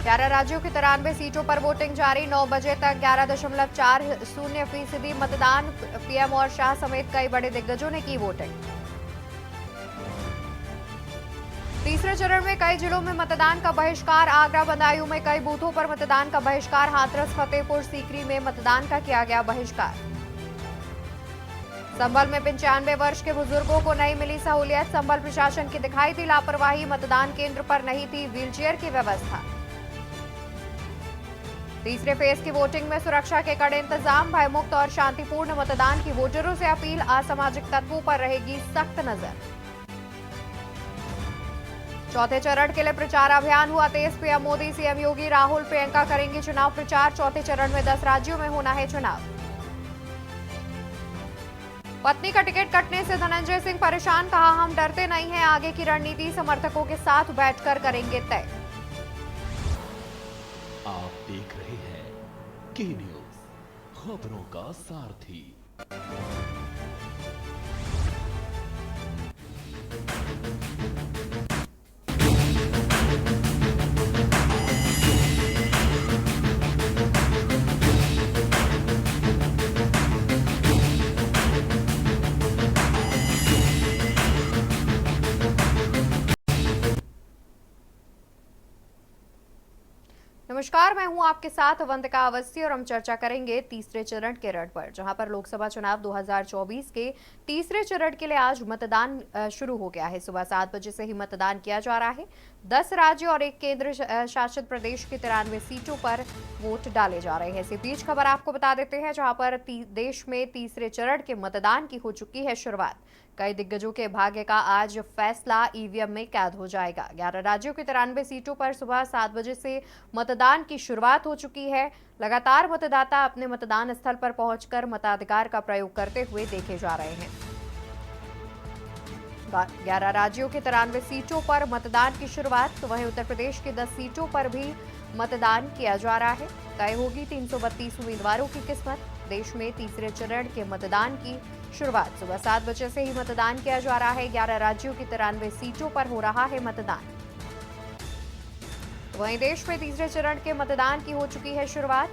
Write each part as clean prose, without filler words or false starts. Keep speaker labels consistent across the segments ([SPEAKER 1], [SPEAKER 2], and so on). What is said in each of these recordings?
[SPEAKER 1] 11 राज्यों की 93 सीटों पर वोटिंग जारी। 9 बजे तक 11.40% मतदान। पीएम और शाह समेत कई बड़े दिग्गजों ने की वोटिंग। तीसरे चरण में कई जिलों में मतदान का बहिष्कार। आगरा बदायूं में कई बूथों पर मतदान का बहिष्कार। हाथरस फतेहपुर सीकरी में मतदान का किया गया बहिष्कार। संभल में 95 वर्ष के बुजुर्गों को नहीं मिली सहूलियत। संभल प्रशासन की दिखाई दी लापरवाही। मतदान केंद्र पर नहीं थी व्हीलचेयर की व्यवस्था। तीसरे फेज की वोटिंग में सुरक्षा के कड़े इंतजाम। भयमुक्त और शांतिपूर्ण मतदान की वोटरों से अपील। असामाजिक तत्वों पर रहेगी सख्त नजर। चौथे चरण के लिए प्रचार अभियान हुआ तेज। पीएम मोदी, सीएम योगी, राहुल, प्रियंका करेंगी चुनाव प्रचार। चौथे चरण में 10 राज्यों में होना है चुनाव। पत्नी का टिकट कटने से धनंजय सिंह परेशान। कहा, हम डरते नहीं हैं, आगे की रणनीति समर्थकों के साथ बैठकर करेंगे तय।
[SPEAKER 2] आप देख रहे हैं के न्यूज, खबरों का सारथी।
[SPEAKER 1] नमस्कार, मैं हूं आपके साथ अवंतिका अवस्थी और हम चर्चा करेंगे तीसरे चरण के रण पर, जहां पर लोकसभा चुनाव 2024 के तीसरे चरण के लिए आज मतदान शुरू हो गया है। सुबह 7 बजे से ही मतदान किया जा रहा है। 10 राज्य और एक केंद्र शासित प्रदेश की 93 सीटों पर वोट डाले जा रहे हैं। इसी बीच खबर आपको बता देते हैं, जहां पर देश में तीसरे चरण के मतदान की हो चुकी है शुरुआत। कई दिग्गजों के भाग्य का आज फैसला ईवीएम में कैद हो जाएगा। 11 राज्यों की 93 सीटों पर सुबह 7 बजे से मतदान की शुरुआत हो चुकी है। लगातार मतदाता अपने मतदान स्थल पर पहुंचकर मताधिकार का प्रयोग करते हुए देखे जा रहे हैं। 11 राज्यों की 93 सीटों पर मतदान की शुरुआत। तो वहीं उत्तर प्रदेश की 10 सीटों पर भी मतदान किया जा रहा है। तय होगी 332 उम्मीदवारों की किस्मत। देश में तीसरे चरण के मतदान की शुरुआत सुबह 7 बजे से ही मतदान किया जा रहा है। 11 राज्यों की 93 सीटों पर हो रहा है मतदान। वहीं देश में तीसरे चरण के मतदान की हो चुकी है शुरुआत।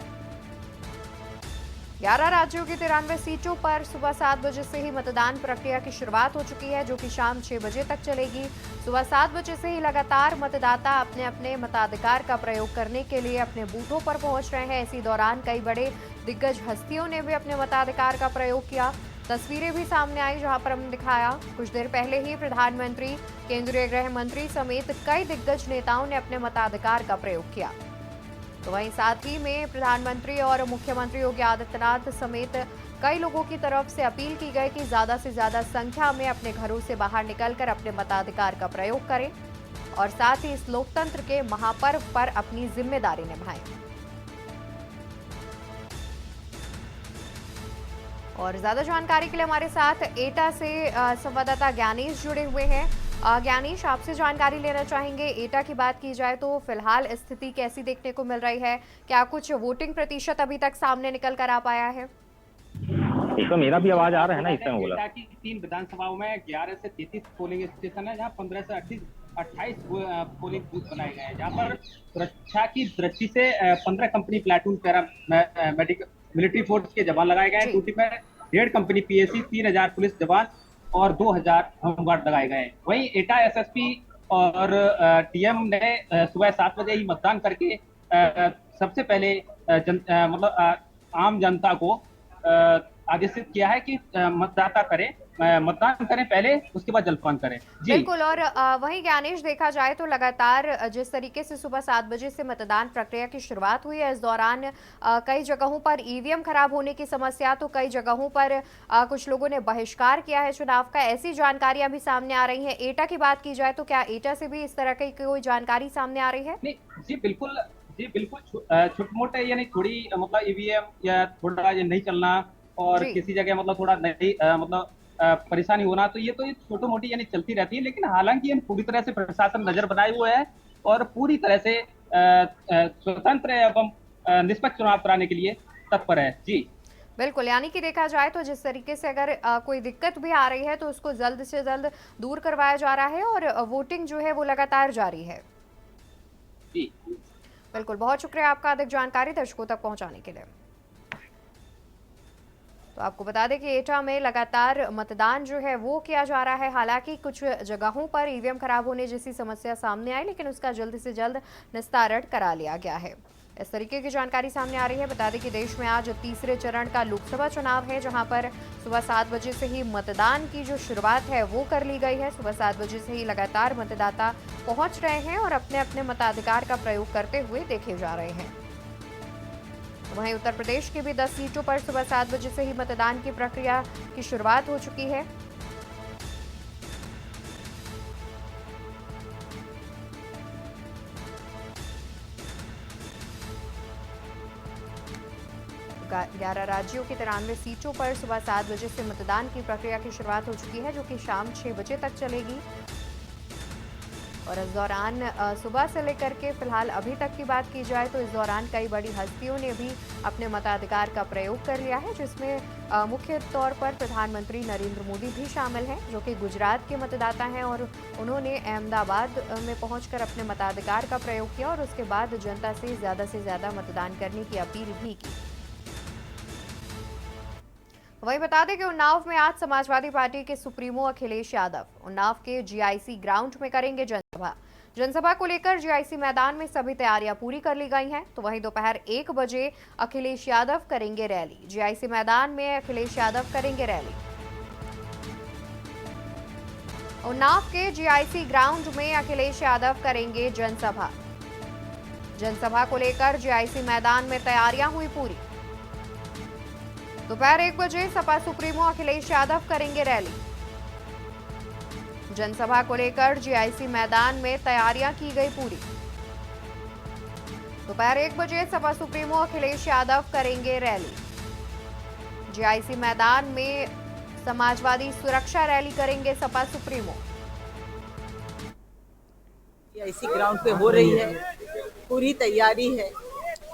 [SPEAKER 1] 11 राज्यों की 93 सीटों पर सुबह 7 बजे से ही मतदान प्रक्रिया की शुरुआत हो चुकी है, जो कि शाम 6 बजे तक चलेगी। सुबह 7 बजे से ही लगातार मतदाता अपने अपने मताधिकार का प्रयोग करने के लिए अपने बूथों पर पहुंच रहे हैं। इसी दौरान कई बड़े दिग्गज हस्तियों ने भी अपने मताधिकार का प्रयोग किया। तस्वीरें भी सामने आई, जहां पर हमने दिखाया कुछ देर पहले ही प्रधानमंत्री, केंद्रीय गृह मंत्री समेत कई दिग्गज नेताओं ने अपने मताधिकार का प्रयोग किया। तो वहीं साथ ही में प्रधानमंत्री और मुख्यमंत्री योगी आदित्यनाथ समेत कई लोगों की तरफ से अपील की गई कि ज्यादा से ज्यादा संख्या में अपने घरों से बाहर निकलकर अपने मताधिकार का प्रयोग करें और साथ ही इस लोकतंत्र के महापर्व पर अपनी जिम्मेदारी निभाएं। और ज्यादा जानकारी के लिए हमारे साथ एटा से संवाददाता ज्ञानेश जुड़े हुए हैं। ज्ञानेश, आपसे जानकारी लेना चाहेंगे, एटा की बात की जाए तो फिलहाल स्थिति कैसी देखने को मिल रही है? क्या कुछ वोटिंग प्रतिशत अभी तक सामने निकल कर आ पाया है?
[SPEAKER 3] तो मेरा भी आवाज आ रहा है ना? इस टाइम बोला
[SPEAKER 4] एटा की 3 विधानसभाओं में 11 से 33 पोलिंग स्टेशन है, जहां 15 से 28 पोलिंग बूथ बनाए गए हैं, जहां पर सुरक्षा की दृष्टि से 15 company platoon para medical military force के जवान लगाए गए हैं। ड्यूटी में 1.5 कंपनी पीएसी, 3000 पुलिस जवान और 2000 होमगार्ड लगाए गए हैं। वहीं एटा एसएसपी और टीएम ने सुबह 7 बजे ही मतदान करके सबसे पहले आम जनता को आदेशित किया है कि मतदान करें पहले, उसके बाद जलपान करें। जी
[SPEAKER 1] बिल्कुल। और वहीं ज्ञानेश, देखा जाए तो लगातार जिस तरीके से सुबह 7 बजे से मतदान प्रक्रिया की शुरुआत हुई है, इस दौरान कई जगहों पर ईवीएम खराब होने की समस्या, तो कई जगहों पर कुछ लोगों ने बहिष्कार किया है चुनाव का। ऐसी जानकारियां भी सामने आ रही हैं। एटा की बात की जाए तो क्या एटा से भी इस तरह की कोई जानकारी सामने आ रही है?
[SPEAKER 4] नहीं, जी बिल्कुल, छोटे मोटे यानी थोड़ी ईवीएम या थोड़ा ये नहीं चलना और किसी जगह थोड़ा नहीं परेशानी होना, तो ये छोटी मोटी यानी चलती रहती है। लेकिन हालांकि हम पूरी तरह से प्रशासन नजर बनाए हुए है और पूरी तरह से स्वतंत्र एवं निष्पक्ष चुनाव कराने के लिए तत्पर है। जी
[SPEAKER 1] बिल्कुल, यानी कि देखा जाए तो जिस तरीके से अगर कोई दिक्कत भी आ रही है तो उसको जल्द से जल्द दूर करवाया जा रहा है और वोटिंग जो है वो लगातार जारी है।
[SPEAKER 4] जी
[SPEAKER 1] बिल्कुल, बहुत शुक्रिया आपका अधिक जानकारी दर्शकों तक पहुंचाने के लिए। तो आपको बता दें कि एटा में लगातार मतदान जो है वो किया जा रहा है। हालांकि कुछ जगहों पर ईवीएम खराब होने जैसी समस्या सामने आई, लेकिन उसका जल्द से जल्द निस्तारण करा लिया गया है। इस तरीके की जानकारी सामने आ रही है। बता दें कि देश में आज तीसरे चरण का लोकसभा चुनाव है, जहां पर सुबह 7 बजे से ही मतदान की जो शुरुआत है वो कर ली गई है। सुबह 7 बजे से ही लगातार मतदाता पहुंच रहे हैं और अपने अपने मताधिकार का प्रयोग करते हुए देखे जा रहे हैं। वहीं उत्तर प्रदेश की भी 10 सीटों पर सुबह 7 बजे से ही मतदान की प्रक्रिया की शुरुआत हो चुकी है। ग्यारह राज्यों की 93 सीटों पर सुबह 7 बजे से मतदान की प्रक्रिया की शुरुआत हो चुकी है, जो कि शाम 6 बजे तक चलेगी। और इस दौरान सुबह से लेकर के फिलहाल अभी तक की बात की जाए तो इस दौरान कई बड़ी हस्तियों ने भी अपने मताधिकार का प्रयोग कर लिया है, जिसमें मुख्य तौर पर प्रधानमंत्री नरेंद्र मोदी भी शामिल हैं, जो कि गुजरात के मतदाता हैं और उन्होंने अहमदाबाद में पहुंचकर अपने मताधिकार का प्रयोग किया और उसके बाद जनता से ज़्यादा मतदान करने की अपील भी की। वहीं बता दें कि उन्नाव में आज समाजवादी पार्टी के सुप्रीमो अखिलेश यादव उन्नाव के जीआईसी ग्राउंड में करेंगे जनसभा को लेकर जीआईसी मैदान में सभी तैयारियां पूरी कर ली गई हैं। तो वहीं दोपहर 1 बजे अखिलेश यादव करेंगे रैली। जीआईसी मैदान में अखिलेश यादव करेंगे रैली। उन्नाव के जीआईसी ग्राउंड में अखिलेश यादव करेंगे जनसभा को लेकर जीआईसी मैदान में तैयारियां हुई पूरी। दोपहर 1 बजे सपा सुप्रीमो अखिलेश यादव करेंगे रैली। जनसभा को लेकर जीआईसी मैदान में तैयारियां की गई पूरी। दोपहर 1 बजे सपा सुप्रीमो अखिलेश यादव करेंगे रैली। जीआईसी मैदान में समाजवादी सुरक्षा रैली करेंगे सपा सुप्रीमो।
[SPEAKER 5] जीआईसी ग्राउंड पे हो रही है, पूरी तैयारी है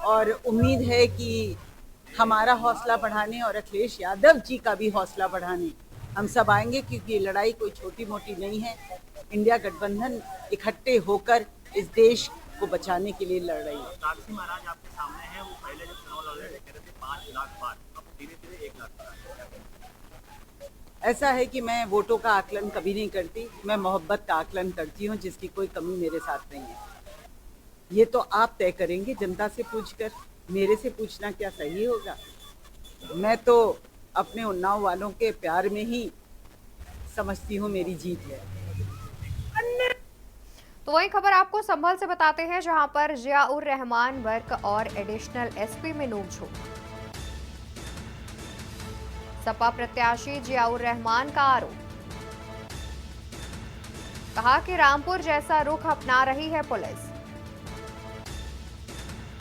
[SPEAKER 5] और उम्मीद है कि हमारा हौसला बढ़ाने और अखिलेश यादव जी का भी हौसला बढ़ाने हम सब आएंगे, क्योंकि ये लड़ाई कोई छोटी मोटी नहीं है। इंडिया गठबंधन इकट्ठे होकर इस देश को बचाने के लिए लड़ रही है।
[SPEAKER 6] साक्षी महाराज आपके सामने हैं, वो पहले जब चुनाव लड़ रहे थे कह रहे थे 5 लाख पार, अब धीरे-धीरे 1 लाख पार।
[SPEAKER 5] ऐसा है कि मैं वोटों का आकलन कभी नहीं करती, मैं मोहब्बत का आकलन करती हूँ, जिसकी कोई कमी मेरे साथ नहीं है। ये तो आप तय करेंगे जनता से पूछकर, मेरे से पूछना क्या सही होगा। मैं तो अपने उन्नाव वालों के प्यार में ही समझती हूँ मेरी जीत है।
[SPEAKER 1] तो वही खबर आपको संभल से बताते हैं, जहां पर जियाउर रहमान वर्क और एडिशनल एसपी में नोकझोंक। सपा प्रत्याशी जियाउर रहमान का आरोप, कहा कि रामपुर जैसा रुख अपना रही है पुलिस।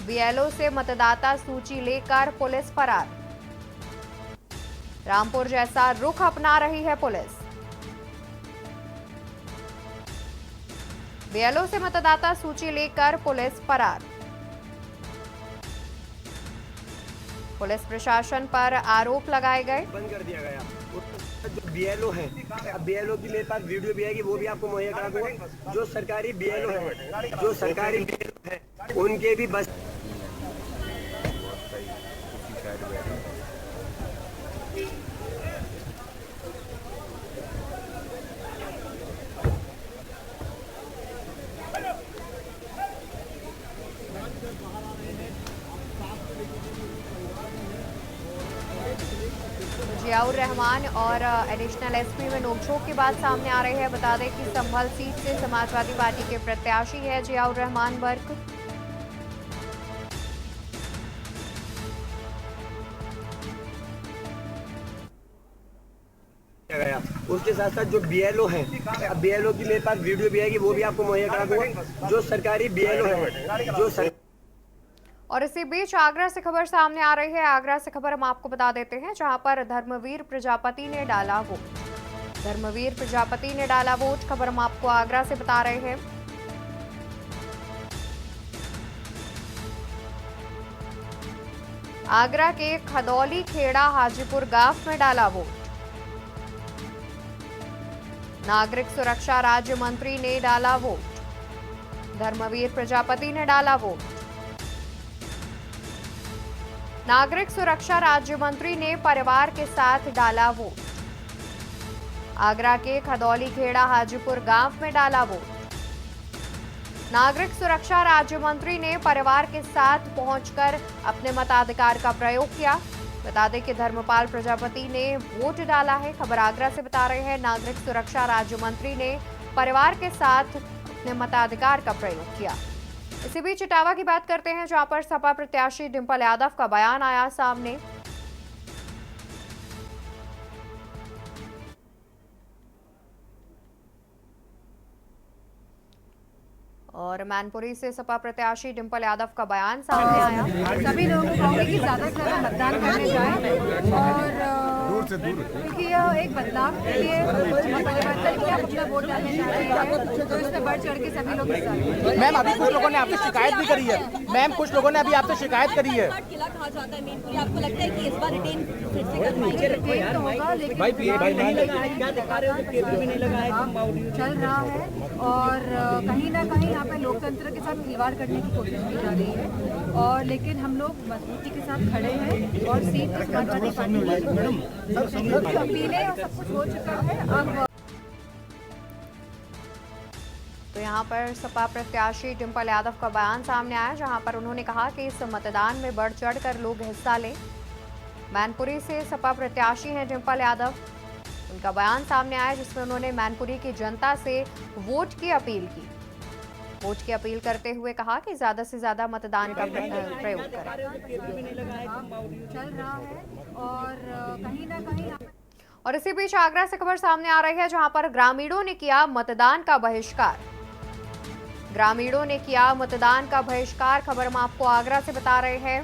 [SPEAKER 1] बीएलओ से मतदाता सूची लेकर पुलिस फरार। रामपुर जैसा रुख अपना रही है पुलिस। बीएलओ से मतदाता सूची लेकर पुलिस फरार। पुलिस प्रशासन पर आरोप लगाए गए।
[SPEAKER 7] बंद कर दिया गया। जो बीएलओ है, अब बीएलओ की मेरे पास वीडियो भी आएगी, वो भी आपको मुहैया करा दूंगा। जो सरकारी बीएलओ है, उनके भी बस
[SPEAKER 1] जियाउर रहमान और एडिशनल एसपी में नोकझोंक की बात सामने आ रही है। बता दें कि संभल सीट से समाजवादी पार्टी के प्रत्याशी है जियाउर रहमान वर्क।
[SPEAKER 7] गया। उसके साथ साथ जो बीएलओ है, अब बीएलओ की मेरे पास वीडियो भी आएगी, वो भी आपको मुहैया करा दूंगा। जो सरकारी बीएलओ है,
[SPEAKER 1] और इसी बीच आगरा से खबर सामने आ रही है। आगरा से खबर हम आपको बता देते हैं, जहां पर धर्मवीर प्रजापति ने डाला वोट। धर्मवीर प्रजापति ने डाला वोट, खबर हम आपको आगरा से बता रहे हैं। आगरा के खदौली खेड़ा हाजीपुर गांव में डाला वोट। नागरिक सुरक्षा राज्य मंत्री ने डाला वोट। धर्मवीर प्रजापति ने डाला वोट। नागरिक सुरक्षा राज्य मंत्री ने परिवार के साथ डाला वोट। आगरा के खदौली खेड़ा हाजीपुर गांव में डाला वोट। नागरिक सुरक्षा राज्य मंत्री ने परिवार के साथ पहुंचकर अपने मताधिकार का प्रयोग किया। बता दें कि धर्मपाल प्रजापति ने वोट डाला है। खबर आगरा से बता रहे हैं, नागरिक सुरक्षा राज्य मंत्री ने परिवार के साथ अपने मताधिकार का प्रयोग किया। इसी बीच इटावा की बात करते हैं, जहां पर सपा प्रत्याशी डिंपल यादव का बयान आया सामने। और मैनपुरी से सपा प्रत्याशी डिंपल यादव का बयान सामने आया।
[SPEAKER 8] सभी लोगों को कहूँगी कि ज़्यादा से ज़्यादा मतदान करने जाएं और क्योंकि यह एक बदलाव के लिए परिवर्तन के आप अपना वोट डालने जा रहे हैं, तो इसमें बढ़ चढ़ के सभी लोग हिस्सा लें।
[SPEAKER 9] मैम अभी कुछ लोगों ने आपसे शिकायत भी करी है। मैम कुछ लोगों ने अभी आपसे शिकायत करी है।
[SPEAKER 8] किला कहा जाता है मेनपुरी, आपको लगता है कि इस बार रिटेन फिर से करवाएंगे? रिटेन तो होगा, लेकिन चल रहा है और कहीं ना कहीं यहाँ पे लोकतंत्र के साथ खिलवाड़ करने की कोशिश की जा रही है। और लेकिन हम लोग मजबूती के साथ खड़े हैं और सीट समाजवादी पार्टी की अपीलें और सब कुछ हो चुका है। अब
[SPEAKER 1] तो यहाँ पर सपा प्रत्याशी डिंपल यादव का बयान सामने आया, जहां पर उन्होंने कहा कि इस मतदान में बढ़ चढ़कर लोग हिस्सा लें। मैनपुरी से सपा प्रत्याशी हैं डिंपल यादव। उनका बयान सामने आया जिसमें उन्होंने मैनपुरी की जनता से वोट की अपील की। वोट की अपील करते हुए कहा कि ज्यादा से ज्यादा मतदान का प्रयोग करें।
[SPEAKER 8] चल रहा है और कहीं ना कहीं
[SPEAKER 1] और इसी बीच आगरा से खबर सामने आ रही है, जहां पर ग्रामीणों ने किया मतदान का बहिष्कार। ग्रामीणों ने किया मतदान का बहिष्कार। खबर हम आपको आगरा से बता रहे हैं।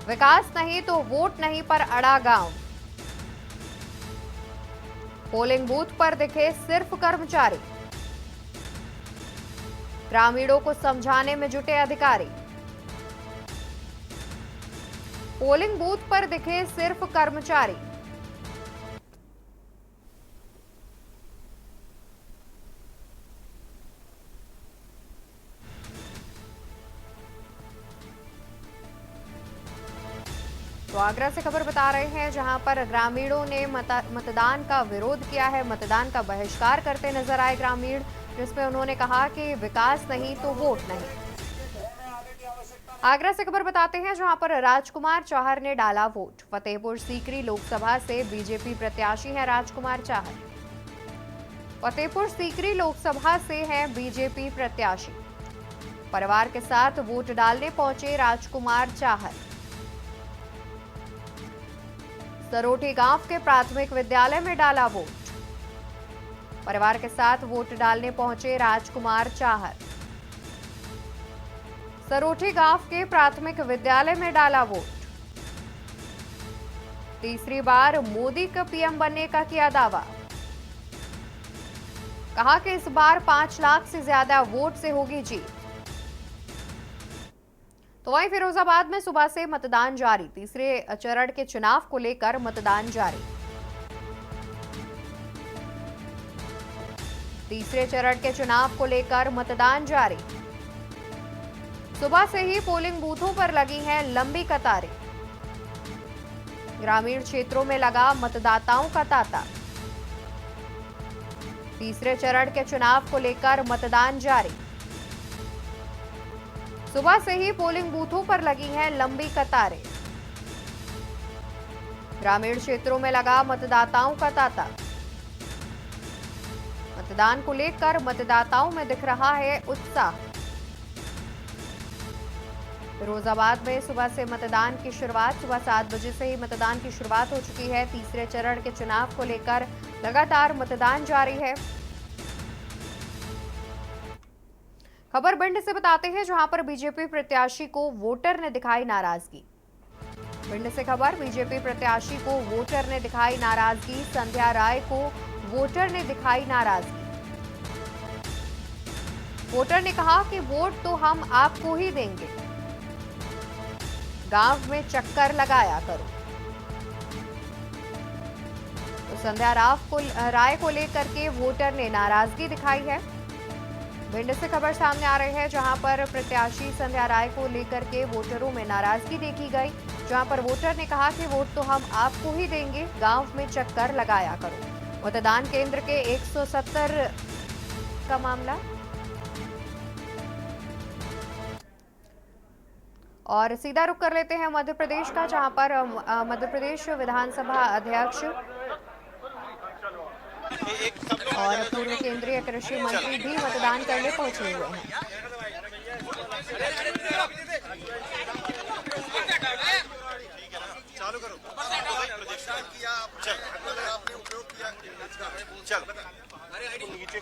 [SPEAKER 1] विकास नहीं तो वोट नहीं पर अड़ा गांव। पोलिंग बूथ पर दिखे सिर्फ कर्मचारी। ग्रामीणों को समझाने में जुटे अधिकारी। पोलिंग बूथ पर दिखे सिर्फ कर्मचारी। तो आगरा से खबर बता रहे हैं, जहां पर ग्रामीणों ने मतदान का विरोध किया है। मतदान का बहिष्कार करते नजर आए ग्रामीण, जिसमें उन्होंने कहा कि विकास नहीं तो वोट नहीं। आगरा से खबर बताते हैं, जहां पर राजकुमार चाहर ने डाला वोट। फतेहपुर सीकरी लोकसभा से बीजेपी प्रत्याशी हैं राजकुमार चाहर। फतेहपुर सीकरी लोकसभा से हैं बीजेपी प्रत्याशी। परिवार के साथ वोट डालने पहुंचे राजकुमार चाहर। सरोठी गांव के प्राथमिक विद्यालय में डाला वोट। परिवार के साथ वोट डालने पहुंचे राजकुमार चाहर। सरोठी गांव के प्राथमिक विद्यालय में डाला वोट। तीसरी बार मोदी का पीएम बनने का किया दावा। कहा कि इस बार 5 लाख से ज्यादा वोट से होगी जीत। तो वहीं फिरोजाबाद में सुबह से मतदान जारी। तीसरे चरण के चुनाव को लेकर मतदान जारी। तीसरे चरण के चुनाव को लेकर मतदान जारी। सुबह से ही पोलिंग बूथों पर लगी हैं लंबी कतारें। ग्रामीण क्षेत्रों में लगा मतदाताओं का तांता। तीसरे चरण के चुनाव को लेकर मतदान जारी। सुबह से ही पोलिंग बूथों पर लगी हैं लंबी कतारें। ग्रामीण क्षेत्रों में लगा मतदाताओं का तांता। मतदान को लेकर मतदाताओं में दिख रहा है उत्साह। फिरोजाबाद में सुबह से मतदान की शुरुआत। सुबह 7 बजे से ही मतदान की शुरुआत हो चुकी है। तीसरे चरण के चुनाव को लेकर लगातार मतदान जारी है। खबर भिंड से बताते हैं, जहां पर बीजेपी प्रत्याशी को वोटर ने दिखाई नाराजगी। भिंड से खबर, बीजेपी प्रत्याशी को वोटर ने दिखाई नाराजगी। संध्या राय को वोटर ने दिखाई नाराजगी। वोटर ने कहा कि वोट तो हम आपको ही देंगे, गांव में चक्कर लगाया करो। तो संध्या राय को लेकर के वोटर ने नाराजगी दिखाई है। भिंड से खबर सामने आ रही है, जहां पर प्रत्याशी संध्या राय को लेकर के वोटरों में नाराजगी देखी गई। जहां पर वोटर ने कहा कि वोट तो हम आपको ही देंगे, गांव में चक्कर लगाया करो। मतदान केंद्र के 170 का मामला। और सीधा रुख कर लेते हैं मध्य प्रदेश का, जहां पर मध्य प्रदेश विधानसभा अध्यक्ष और पूर्व केंद्रीय कृषि मंत्री भी मतदान करने पहुंचे हुए हैं।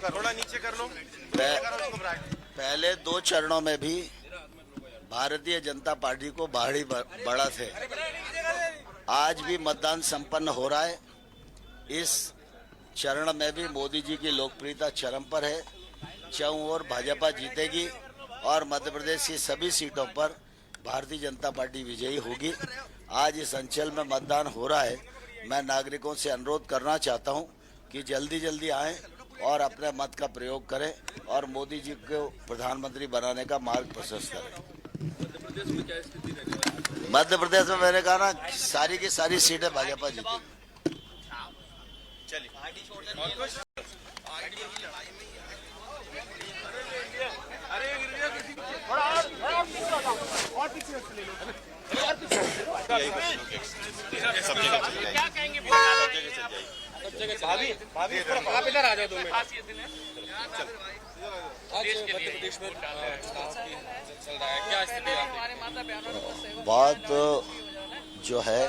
[SPEAKER 10] थोड़ा नीचे कर लो। पहले 2 चरणों में भी भारतीय जनता पार्टी को भारी बढ़त है। आज भी मतदान संपन्न हो रहा है। इस चरण में भी मोदी जी की लोकप्रियता चरम पर है। चारों ओर भाजपा जीतेगी और मध्य प्रदेश की सभी सीटों पर भारतीय जनता पार्टी विजयी होगी। आज इस अंचल में मतदान हो रहा है। मैं नागरिकों से अनुरोध करना चाहता हूं कि जल्दी जल्दी आएं और अपने मत का प्रयोग करें और मोदी जी को प्रधानमंत्री बनाने का मार्ग प्रशस्त करें। मध्य प्रदेश में मैंने कहा ना, सारी की सारी सीटें भाजपा जीतेगी।
[SPEAKER 6] आप इधर आ जाओ 2 मिनट।
[SPEAKER 10] बहुत जो है,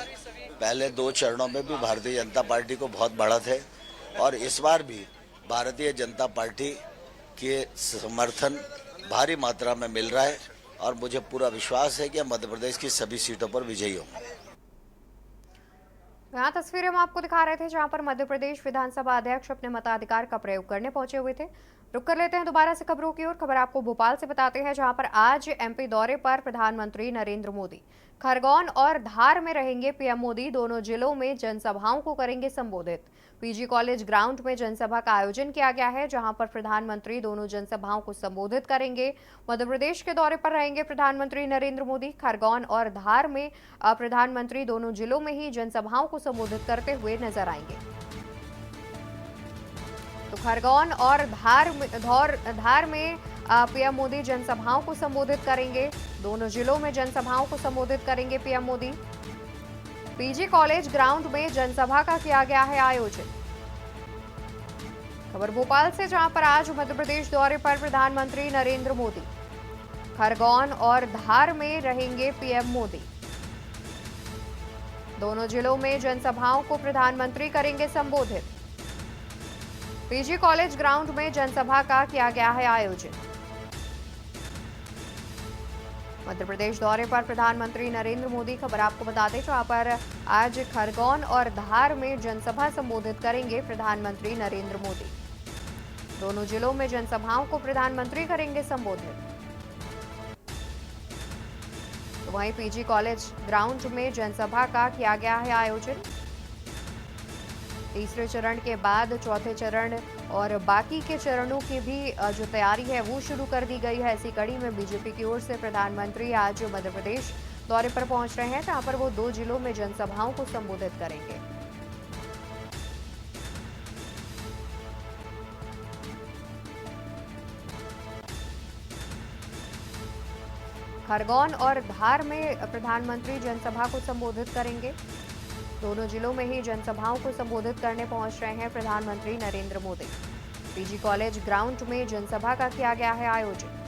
[SPEAKER 10] पहले 2 चरणों में भी भारतीय जनता पार्टी को बहुत बढ़त है और इस बार भी भारतीय जनता पार्टी के समर्थन भारी मात्रा में मिल रहा है और मुझे पूरा विश्वास है कि मध्य प्रदेश की सभी सीटों पर विजयी होंगे।
[SPEAKER 1] यहाँ तस्वीरें हम आपको दिखा रहे थे, जहां पर मध्य प्रदेश विधानसभा अध्यक्ष अपने मताधिकार का प्रयोग करने पहुंचे हुए थे। रुक कर लेते हैं दोबारा से खबरों की ओर। खबर आपको भोपाल से बताते हैं, जहां पर आज एमपी दौरे पर प्रधानमंत्री नरेंद्र मोदी खरगोन और धार में रहेंगे पीएम मोदी। दोनों जिलों में जनसभाओं को करेंगे संबोधित। पीजी कॉलेज ग्राउंड में जनसभा का आयोजन किया गया है, जहां पर प्रधानमंत्री दोनों जनसभाओं को संबोधित करेंगे। मध्य प्रदेश के दौरे पर रहेंगे प्रधानमंत्री नरेंद्र मोदी। खरगोन और धार में प्रधानमंत्री दोनों जिलों में ही जनसभाओं को संबोधित करते हुए नजर आएंगे। तो खरगोन और धार में पीएम मोदी जनसभाओं को संबोधित करेंगे। दोनों जिलों में जनसभाओं को संबोधित करेंगे PM Modi. PG college ground में जनसभा का किया गया है आयोजन। खबर भोपाल से, जहां पर आज मध्य प्रदेश दौरे पर प्रधानमंत्री नरेंद्र मोदी। खरगोन और धार में रहेंगे पीएम मोदी। दोनों जिलों में जनसभाओं को प्रधानमंत्री करेंगे संबोधित। पीजी कॉलेज ग्राउंड में जनसभा का किया गया है आयोजन। मध्य प्रदेश दौरे पर प्रधानमंत्री नरेंद्र मोदी, खबर आपको बता दें, जहां पर आज खरगोन और धार में जनसभा संबोधित करेंगे प्रधानमंत्री नरेंद्र मोदी। दोनों जिलों में जनसभाओं को प्रधानमंत्री करेंगे संबोधित। तो वहीं पीजी कॉलेज ग्राउंड में जनसभा का किया गया है आयोजन। तीसरे चरण के बाद चौथे चरण और बाकी के चरणों की भी जो तैयारी है वो शुरू कर दी गई है। ऐसी कड़ी में बीजेपी की ओर से प्रधानमंत्री आज मध्य प्रदेश दौरे पर पहुंच रहे हैं, जहां पर वो 2 जिलों में जनसभाओं को संबोधित करेंगे। खरगोन और धार में प्रधानमंत्री जनसभा को संबोधित करेंगे। दोनों जिलों में ही जनसभाओं को संबोधित करने पहुंच रहे हैं प्रधानमंत्री Narendra Modi. PG college ground में जनसभा का किया गया है आयोजन।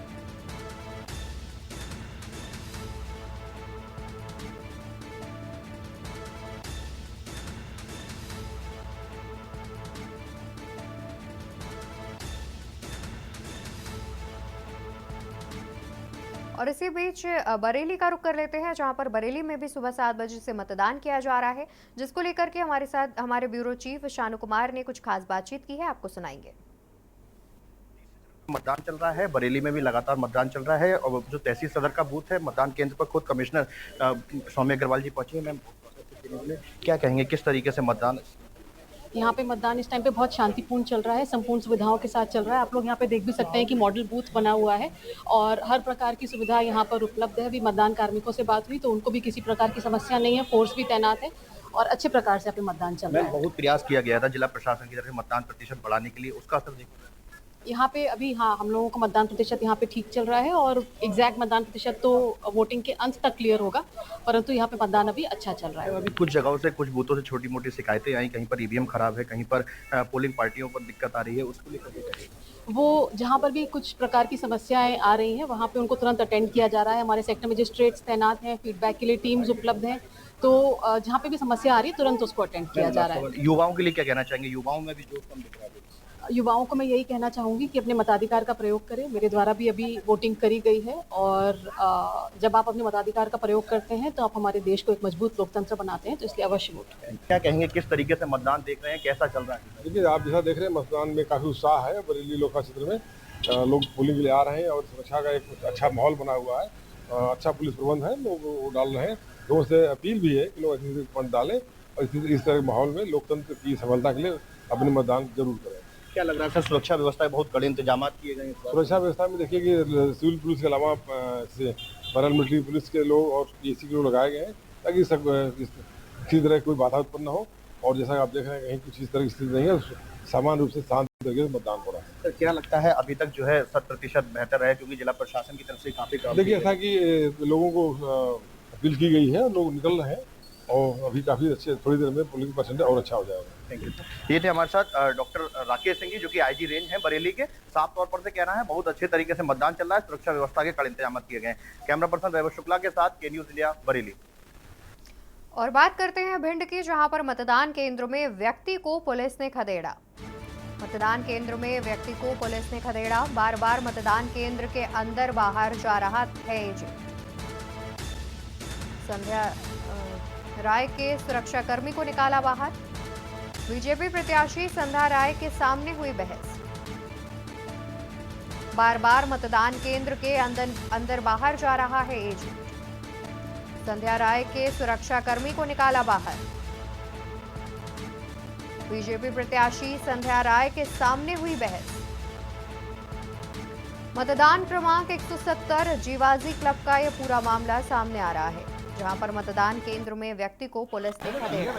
[SPEAKER 1] और इसी बीच बरेली का रुख कर लेते हैं, जहां पर बरेली में भी सुबह 7 बजे से मतदान किया जा रहा है, जिसको लेकर के हमारे साथ हमारे ब्यूरो चीफ शानू कुमार ने कुछ खास बातचीत की है, आपको सुनाएंगे।
[SPEAKER 11] मतदान चल रहा है, बरेली में भी लगातार मतदान चल रहा है और जो तहसील सदर का बूथ है, मतदान केंद्र पर खुद कमिश्नर सौम्य अग्रवाल जी पहुंचे हैं। मैम, क्या कहेंगे, किस तरीके से मतदान?
[SPEAKER 8] यहाँ पे मतदान इस टाइम पे बहुत शांतिपूर्ण चल रहा है, संपूर्ण सुविधाओं के साथ चल रहा है। आप लोग यहाँ पे देख भी सकते हैं कि मॉडल बूथ बना हुआ है और हर प्रकार की सुविधा यहाँ पर उपलब्ध है। अभी मतदान कार्मिकों से बात हुई तो उनको भी किसी प्रकार की समस्या नहीं है, फोर्स भी तैनात है और अच्छे प्रकार से यहाँ पे मतदान चल रहा है।
[SPEAKER 11] बहुत प्रयास किया गया था जिला प्रशासन की तरफ से मतदान प्रतिशत बढ़ाने के लिए, उसका असर देखा
[SPEAKER 8] यहाँ पे अभी हाँ हम लोगों का मतदान प्रतिशत यहाँ पे ठीक चल रहा है और एग्जैक्ट मतदान प्रतिशत तो वोटिंग के अंत तक क्लियर होगा, परंतु यहाँ पे मतदान अभी अच्छा चल रहा है।
[SPEAKER 11] अभी कुछ जगहों से कुछ बूथों से छोटी मोटी शिकायतें आई, कहीं पर ईवीएम खराब है, कहीं पर पोलिंग पार्टियों पर दिक्कत आ रही है, उसको लेकर
[SPEAKER 8] वो जहाँ पर भी कुछ प्रकार की समस्याएं आ रही हैं वहाँ पे उनको तुरंत अटेंड किया जा रहा है। हमारे सेक्टर मजिस्ट्रेट्स तैनात हैं, फीडबैक के लिए टीम्स उपलब्ध हैं, तो जहाँ पे भी समस्या आ रही है तुरंत उसको अटेंड किया जा रहा है।
[SPEAKER 11] युवाओं के लिए क्या कहना चाहेंगे? युवाओं में भी जोश कम दिख रहा है।
[SPEAKER 8] युवाओं को मैं यही कहना चाहूँगी कि अपने मताधिकार का प्रयोग करें। मेरे द्वारा भी अभी वोटिंग करी गई है और जब आप अपने मताधिकार का प्रयोग करते हैं तो आप हमारे देश को एक मजबूत लोकतंत्र बनाते हैं, तो इसलिए अवश्य वोट करें।
[SPEAKER 11] क्या कहेंगे, किस तरीके से मतदान देख रहे हैं, कैसा चल रहा है?
[SPEAKER 12] देखिए, आप जैसा देख रहे हैं मतदान में काफ़ी उत्साह है। बरेली लोकसभा क्षेत्र में लोग पोलिंग के लिए आ रहे हैं और सुरक्षा का एक अच्छा माहौल बना हुआ है, अच्छा पुलिस प्रबंध है, लोग वो डाल रहे हैं। लोगों से अपील भी है कि लोग अच्छे से वोट डालें और इस तरह के माहौल में लोकतंत्र की सफलता के लिए अपने मतदान जरूर करें।
[SPEAKER 11] क्या लग रहा है सर, सुरक्षा व्यवस्था बहुत कड़े इंतजाम किए गए हैं?
[SPEAKER 12] सुरक्षा व्यवस्था में देखिए कि सिविल पुलिस के अलावा पैरामिलिट्री पुलिस के लोग और पीएससी के लोग लगाए गए हैं ताकि किसी तरह कोई बाधा उत्पन्न न हो। और जैसा आप देख रहे हैं कहीं कुछ इस तरह की स्थिति नहीं है, सामान्य रूप से शांत तरीके से मतदान हो रहा है।
[SPEAKER 11] सर क्या लगता है अभी तक जो है 100% बेहतर है, क्योंकि जिला प्रशासन की तरफ से काफी काम
[SPEAKER 12] देखिए ऐसा कि लोगों को अपील की गई है, लोग निकल रहे हैं और अभी काफी अच्छे, थोड़ी देर में पोलिंग परसेंटेज और अच्छा हो जाएगा।
[SPEAKER 11] Thank you. ये थे हमारे साथ डॉक्टर राकेश सिंह जी, जो कि आईजी रेंज हैं बरेली के। साफ तौर पर से कहना है बहुत अच्छे तरीके से मतदान चल रहा है, सुरक्षा व्यवस्था के कड़े इंतजाम किए गए हैं। कैमरा पर्सन वैभव शुक्ला के साथ के न्यूज इंडिया बरेली।
[SPEAKER 1] और बात करते हैं भिंड की, जहां पर मतदान केंद्र में व्यक्ति को पुलिस ने खदेड़ा। मतदान केंद्र में व्यक्ति को पुलिस ने खदेड़ा। बार बार मतदान केंद्र के अंदर बाहर जा रहा था एजेंट। संध्या राय के सुरक्षाकर्मी को निकाला बाहर। बीजेपी प्रत्याशी संध्या राय के सामने हुई बहस। बार बार मतदान केंद्र के अंदर बाहर जा रहा है एजेंट। संध्या राय के सुरक्षाकर्मी को निकाला बाहर। बीजेपी प्रत्याशी संध्या राय के सामने हुई बहस। मतदान क्रमांक 170 जीवाजी क्लब का यह पूरा मामला सामने आ रहा है, जहां पर मतदान केंद्र में व्यक्ति को पुलिस ने खदेड़ा।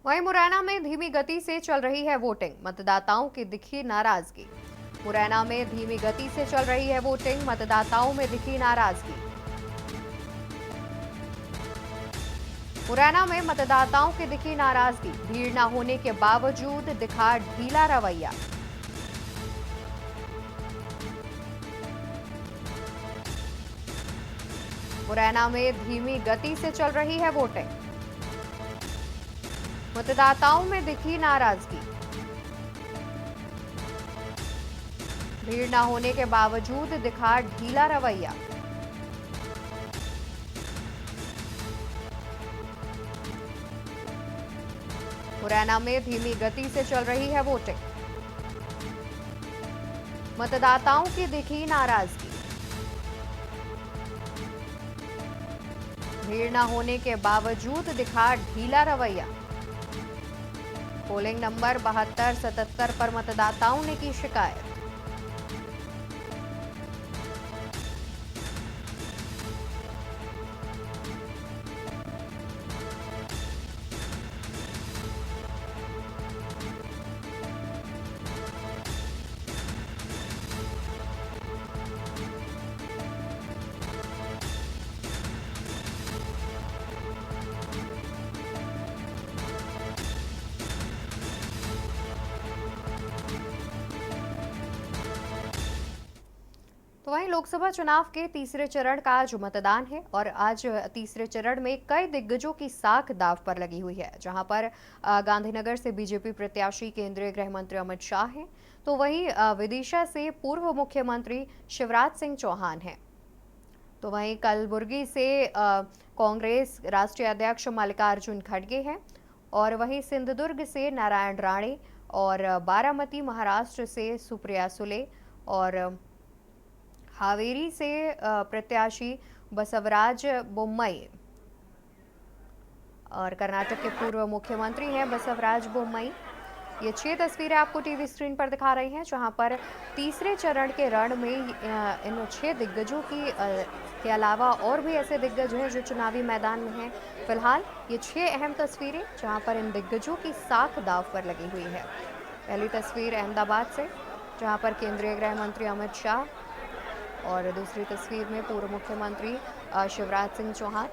[SPEAKER 1] वहीं मुरैना में धीमी गति से चल रही है वोटिंग, मतदाताओं की दिखी नाराजगी। मुरैना में धीमी गति से चल रही है वोटिंग, मतदाताओं में दिखी नाराजगी। मुरैना में मतदाताओं की दिखी नाराजगी। भीड़ न होने के बावजूद दिखा ढीला रवैया। मुरैना में धीमी गति से चल रही है वोटिंग, मतदाताओं में दिखी नाराजगी। भीड़ न होने के बावजूद दिखा ढीला रवैया। मुरैना में धीमी गति से चल रही है वोटिंग, मतदाताओं की दिखी नाराजगी। भीड़ न होने के बावजूद दिखा ढीला रवैया। पोलिंग नंबर 7277 पर मतदाताओं ने की शिकायत। तो वहीं लोकसभा चुनाव के तीसरे चरण का आज मतदान है और आज तीसरे चरण में कई दिग्गजों की साख दांव पर लगी हुई है, जहां पर गांधीनगर से बीजेपी प्रत्याशी केंद्रीय गृह मंत्री अमित शाह हैं, तो वहीं विदिशा से पूर्व मुख्यमंत्री शिवराज सिंह चौहान हैं। तो वहीं कलबुर्गी से कांग्रेस राष्ट्रीय अध्यक्ष मल्लिकार्जुन खड़गे हैं और वहीं सिंधुदुर्ग से नारायण राणे और बारामती महाराष्ट्र से सुप्रिया सुले और हावेरी से प्रत्याशी बसवराज बोम्मई और कर्नाटक के पूर्व मुख्यमंत्री हैं बसवराज बोम्मई। ये 6 तस्वीरें आपको टीवी स्क्रीन पर दिखा रही हैं, जहां पर तीसरे चरण के रण में इन 6 दिग्गजों के अलावा और भी ऐसे दिग्गज हैं जो चुनावी मैदान में हैं। फिलहाल ये 6 अहम तस्वीरें जहां पर इन दिग्गजों की साख दाव पर लगी हुई है। पहली तस्वीर अहमदाबाद से, जहां पर केंद्रीय गृह मंत्री अमित शाह, और दूसरी तस्वीर में पूर्व मुख्यमंत्री शिवराज सिंह चौहान।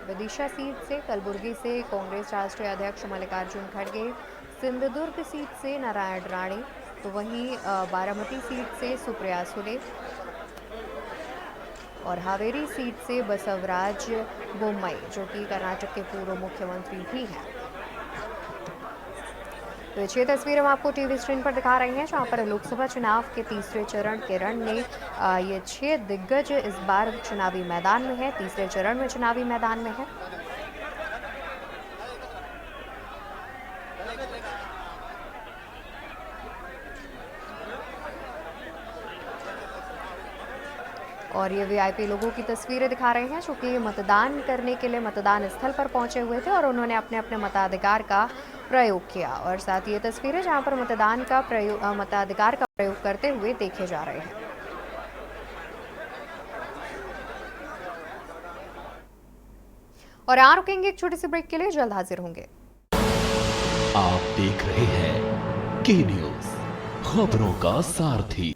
[SPEAKER 1] विदिशा सीट से, कलबुर्गी से कांग्रेस राष्ट्रीय अध्यक्ष मल्लिकार्जुन खड़गे, सिंधुदुर्ग सीट से नारायण राणे, तो वहीं बारामती सीट से सुप्रिया सुले और हावेरी सीट से बसवराज बोम्मई, जो कि कर्नाटक के पूर्व मुख्यमंत्री भी हैं। तो ये 6 तस्वीरें हम आपको टीवी स्क्रीन पर दिखा रहे हैं, जहां पर लोकसभा चुनाव के तीसरे चरण के रण में ये 6 दिग्गज इस बार चुनावी मैदान में है, तीसरे चरण में चुनावी मैदान में है। और ये वीआईपी लोगों की तस्वीरें दिखा रहे हैं जो कि मतदान करने के लिए मतदान स्थल पर पहुंचे हुए थे और उन्होंने अपने अपने मताधिकार का प्रयोग किया। और साथ ही ये तस्वीरें जहां पर मताधिकार का प्रयोग करते हुए देखे जा रहे हैं। और यहाँ रुकेंगे एक छोटी सी ब्रेक के लिए, जल्द हाजिर होंगे।
[SPEAKER 2] आप देख रहे हैं के न्यूज, खबरों का सारथी।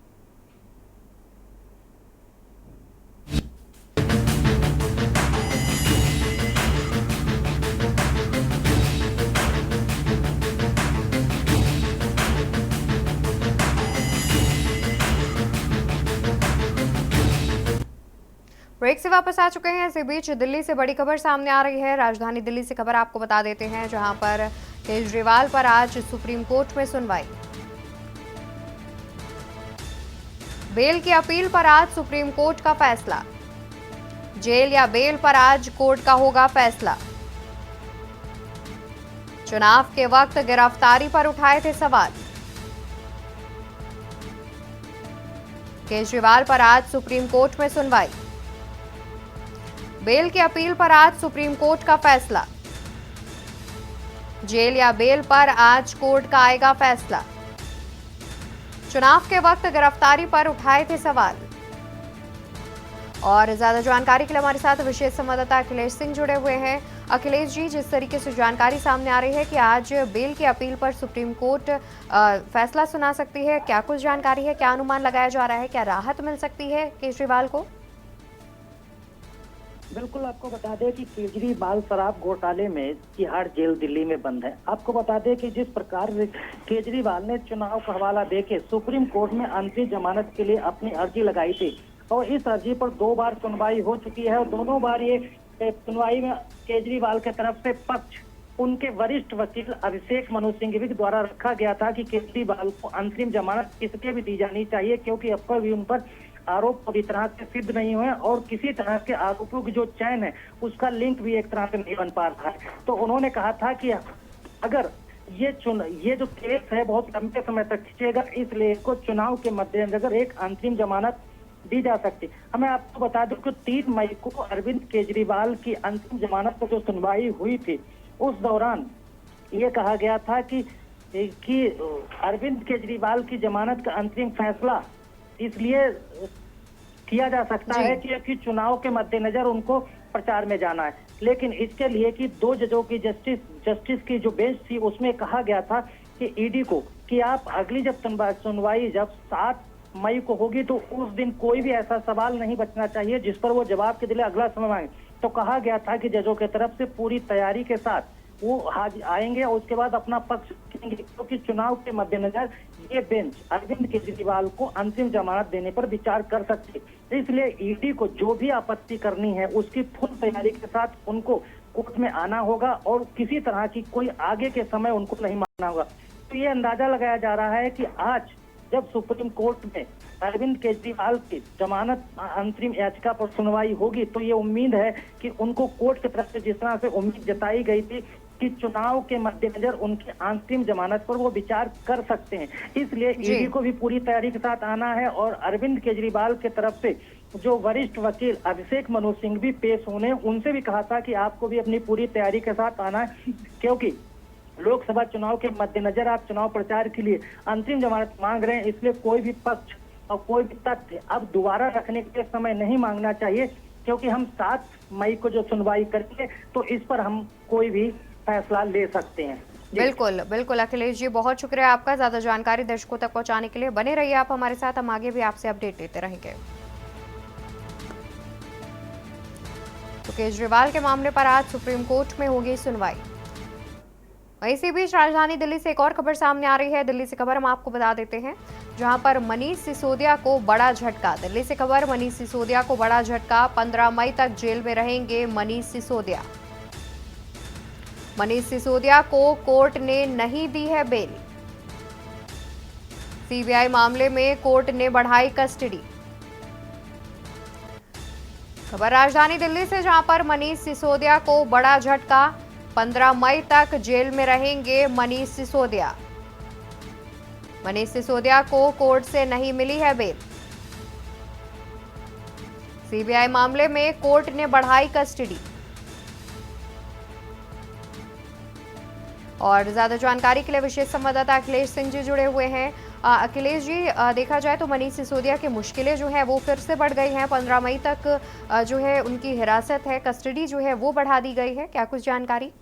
[SPEAKER 1] ब्रेक से वापस आ चुके हैं। इसी बीच दिल्ली से बड़ी खबर सामने आ रही है। राजधानी दिल्ली से खबर आपको बता देते हैं, जहां पर केजरीवाल पर आज सुप्रीम कोर्ट में सुनवाई। बेल की अपील पर आज सुप्रीम कोर्ट का फैसला। जेल या बेल पर आज कोर्ट का होगा फैसला। चुनाव के वक्त गिरफ्तारी पर उठाए थे सवाल। केजरीवाल पर आज सुप्रीम कोर्ट में सुनवाई। बेल की अपील पर आज सुप्रीम कोर्ट का फैसला। जेल या बेल पर आज कोर्ट का आएगा फैसला। चुनाव के वक्त गिरफ्तारी पर उठाए थे सवाल। और ज्यादा जानकारी के लिए हमारे साथ विशेष संवाददाता अखिलेश सिंह जुड़े हुए हैं। अखिलेश जी, जिस तरीके से जानकारी सामने आ रही है कि आज बेल की अपील पर सुप्रीम कोर्ट फैसला सुना सकती है, क्या कुछ जानकारी है, क्या अनुमान लगाया जा रहा है, क्या राहत मिल सकती है केजरीवाल को?
[SPEAKER 13] बिल्कुल, आपको बता दें कि केजरीवाल शराब घोटाले में तिहाड़ जेल दिल्ली में बंद है। आपको बता दें कि जिस प्रकार केजरीवाल ने चुनाव का हवाला देके सुप्रीम कोर्ट में अंतरिम जमानत के लिए अपनी अर्जी लगाई थी और इस अर्जी पर 2 बार सुनवाई हो चुकी है और दोनों बार ये सुनवाई में केजरीवाल के तरफ से पक्ष उनके वरिष्ठ वकील अभिषेक मनु सिंघवी के द्वारा रखा गया था कि केजरीवाल को अंतरिम जमानत किसके भी दी जानी चाहिए, क्योंकि अब तक भी उन पर आरोप पूरी तरह से सिद्ध नहीं हुए और किसी तरह के आरोपों की जो चैन है उसका लिंक भी एक तरह से नहीं बन पा रहा है। तो उन्होंने कहा था कि अगर ये जो केस है बहुत लंबे समय तक खिंचेगा, इसलिए इसको चुनाव के मद्देनजर एक अंतरिम जमानत दी जा सकती। हमें आपको बता दूं कि 3 मई को अरविंद केजरीवाल की अंतिम जमानत पर जो सुनवाई हुई थी उस दौरान ये कहा गया था कि अरविंद केजरीवाल की जमानत का अंतरिम फैसला इसलिए किया जा सकता है कि चुनाव के मद्देनजर उनको प्रचार में जाना है, लेकिन इसके लिए कि 2 जजों की जस्टिस की जो बेंच थी उसमें कहा गया था कि ईडी को कि आप अगली जब सुनवाई जब 7 मई को होगी तो उस दिन कोई भी ऐसा सवाल नहीं बचना चाहिए जिस पर वो जवाब के लिए अगला समय मांगे। तो कहा गया था कि जजों की तरफ से पूरी तैयारी के साथ वो आएंगे और उसके बाद अपना पक्ष रखेंगे, क्योंकि चुनाव के मद्देनजर ये बेंच अरविंद केजरीवाल को अंतिम जमानत देने पर विचार कर सकती है। इसलिए ईडी को जो भी आपत्ति करनी है उसकी फुल तैयारी के साथ उनको कोर्ट में आना होगा और किसी तरह की कोई आगे के समय उनको नहीं मानना होगा। तो ये अंदाजा लगाया जा रहा है कि आज जब सुप्रीम कोर्ट में अरविंद केजरीवाल की जमानत अंतरिम याचिका पर सुनवाई होगी तो ये उम्मीद है कि उनको कोर्ट की तरफ से जिस तरह से उम्मीद जताई गई थी कि चुनाव के मद्देनजर उनकी अंतरिम जमानत पर वो विचार कर सकते हैं। इसलिए ईडी को भी पूरी तैयारी के साथ आना है और अरविंद केजरीवाल के तरफ से जो वरिष्ठ वकील अभिषेक मनु सिंह भी पेश होने, उनसे भी कहा था कि आपको भी अपनी पूरी तैयारी के साथ आना है, क्योंकि लोकसभा चुनाव के मद्देनजर आप चुनाव प्रचार के लिए अंतरिम जमानत मांग रहे हैं। इसलिए कोई भी पक्ष और कोई भी तथ्य अब दोबारा रखने के लिए समय नहीं मांगना चाहिए, क्योंकि हम 7 मई को जो सुनवाई करेंगे तो इस पर हम कोई भी फैसला ले सकते हैं।
[SPEAKER 1] बिल्कुल बिल्कुल अखिलेश जी, बहुत शुक्रिया आपका। ज्यादा जानकारी दर्शकों तक पहुंचाने के लिए बने रहिए आप हमारे साथ, हम आगे भी आपसे अपडेट देते रहेंगे। तो केजरीवाल के मामले पर आज सुप्रीम कोर्ट में होगी सुनवाई। इसी बीच राजधानी दिल्ली से एक और खबर सामने आ रही है। दिल्ली से खबर हम आपको बता देते हैं, जहां पर मनीष सिसोदिया को बड़ा झटका। दिल्ली से खबर, मनीष सिसोदिया को बड़ा झटका, 15 मई तक जेल में रहेंगे मनीष सिसोदिया। मनीष सिसोदिया को कोर्ट ने नहीं दी है बेल। सीबीआई मामले में कोर्ट ने बढ़ाई कस्टडी। खबर राजधानी दिल्ली से, जहां पर मनीष सिसोदिया को बड़ा झटका, 15 मई तक जेल में रहेंगे मनीष सिसोदिया। मनीष सिसोदिया को कोर्ट से नहीं मिली है बेल। सीबीआई मामले में कोर्ट ने बढ़ाई कस्टडी। और ज्यादा जानकारी के लिए विशेष संवाददाता अखिलेश सिंह जी जुड़े हुए हैं। अखिलेश जी, देखा जाए तो मनीष सिसोदिया की मुश्किलें जो है वो फिर से बढ़ गई हैं। 15 मई तक जो है उनकी हिरासत है, कस्टडी जो है वो बढ़ा दी गई है, क्या कुछ जानकारी?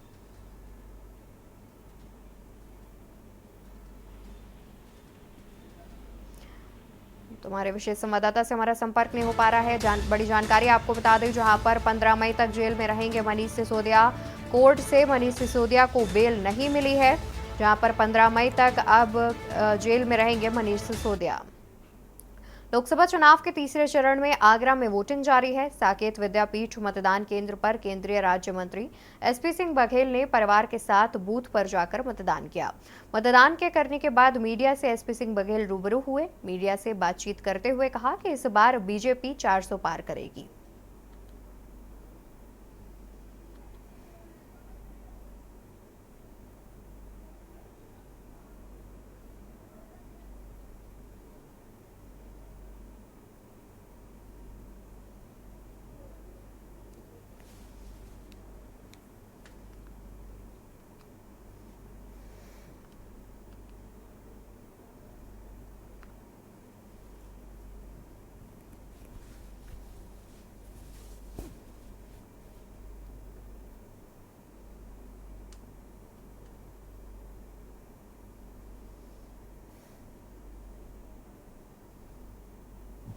[SPEAKER 1] तुम्हारे विशेष संवाददाता से हमारा संपर्क नहीं हो पा रहा है। बड़ी जानकारी आपको बता दें, जहां पर 15 मई तक जेल में रहेंगे मनीष सिसोदिया। कोर्ट से मनीष सिसोदिया को बेल नहीं मिली है, जहां पर 15 मई तक अब जेल में रहेंगे मनीष सिसोदिया। लोकसभा चुनाव के तीसरे चरण में आगरा में वोटिंग जारी है। साकेत विद्यापीठ मतदान केंद्र पर केंद्रीय राज्य मंत्री एसपी सिंह बघेल ने परिवार के साथ बूथ पर जाकर मतदान किया। मतदान के करने के बाद मीडिया से एसपी सिंह बघेल रूबरू हुए। मीडिया से बातचीत करते हुए कहा कि इस बार बीजेपी 400 पार करेगी।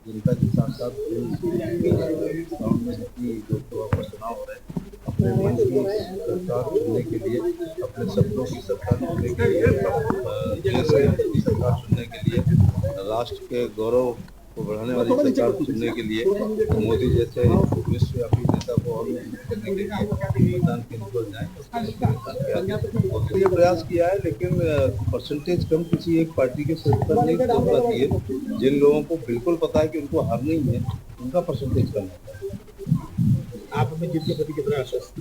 [SPEAKER 14] जनता के साथ साथ लोकसभा का चुनाव है, अपने मन की सरकार चुनने के लिए, अपने सपनों की सरकार चुनने के लिए, देश की सरकार चुनने के लिए, राष्ट्र के गौरव को बढ़ाने वाली सरकार चुनने के लिए मोदी जैसे विश्वव्यापी नेता को और करने के लिए मतदान केंद्र पर जाएं, उसके प्रयास किया है। लेकिन परसेंटेज कम किसी एक पार्टी के सिर पर नहीं चल पाती है। जिन लोगों को बिल्कुल पता है कि उनको हारना ही है, उनका परसेंटेज कम होता है।
[SPEAKER 6] आप अपनी जीत के प्रति कितना आश्वस्त?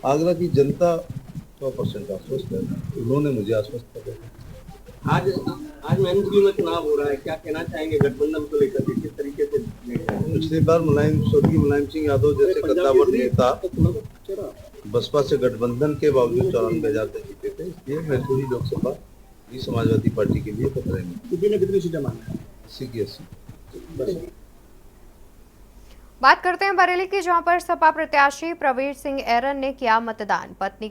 [SPEAKER 14] आगरा की जनता 100% आश्वस्त है, उन्होंने मुझे आश्वस्त कर दिया।
[SPEAKER 6] आज मैनपुरी में चुनाव हो रहा है, क्या कहना चाहेंगे गठबंधन को लेकर के, किस तरीके से?
[SPEAKER 14] पिछली बार स्वर्गीय मुलायम सिंह यादव जैसे कद्दावर नेता बसपा से गठबंधन के बावजूद 94,000 तक जीते थे, इसलिए मैनपुरी लोकसभा भी समाजवादी पार्टी के लिए खतरे में।
[SPEAKER 6] कितनी सीटें मांग रहे हैं?
[SPEAKER 14] 80 की 80।
[SPEAKER 1] बात करते हैं बरेली की, जहां पर सपा प्रत्याशी प्रवीर सिंह एरन ने किया मतदान। पत्नी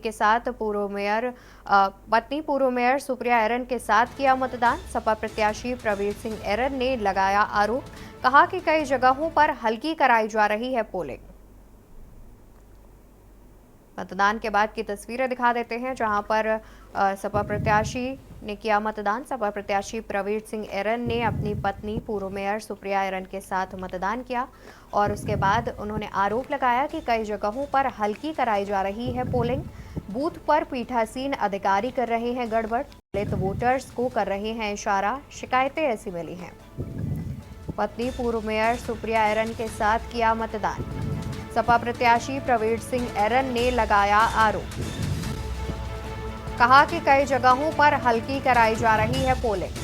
[SPEAKER 1] पूर्व मेयर सुप्रिया एरन के साथ किया मतदान। सपा प्रत्याशी प्रवीर सिंह एरन ने लगाया आरोप, कहा कि कई जगहों पर हल्की कराई जा रही है पोलिंग। मतदान के बाद की तस्वीरें दिखा देते हैं, जहां पर सपा प्रत्याशी ने किया मतदान। सपा प्रत्याशी प्रवीर सिंह एरन ने अपनी पत्नी पूर्व मेयर सुप्रिया एरन के साथ मतदान किया और उसके बाद उन्होंने आरोप लगाया कि कई जगहों पर हल्की कराई जा रही है पोलिंग। बूथ पर पीठासीन अधिकारी कर रहे हैं गड़बड़, दलित वोटर्स को कर रहे हैं इशारा, शिकायतें ऐसी मिली हैं। पत्नी पूर्व मेयर सुप्रिया एरन के साथ किया मतदान। सपा प्रत्याशी प्रवीर सिंह एरन ने लगाया आरोप। कहा कि कई जगहों पर हल्की कराई जा रही है पोलिंग।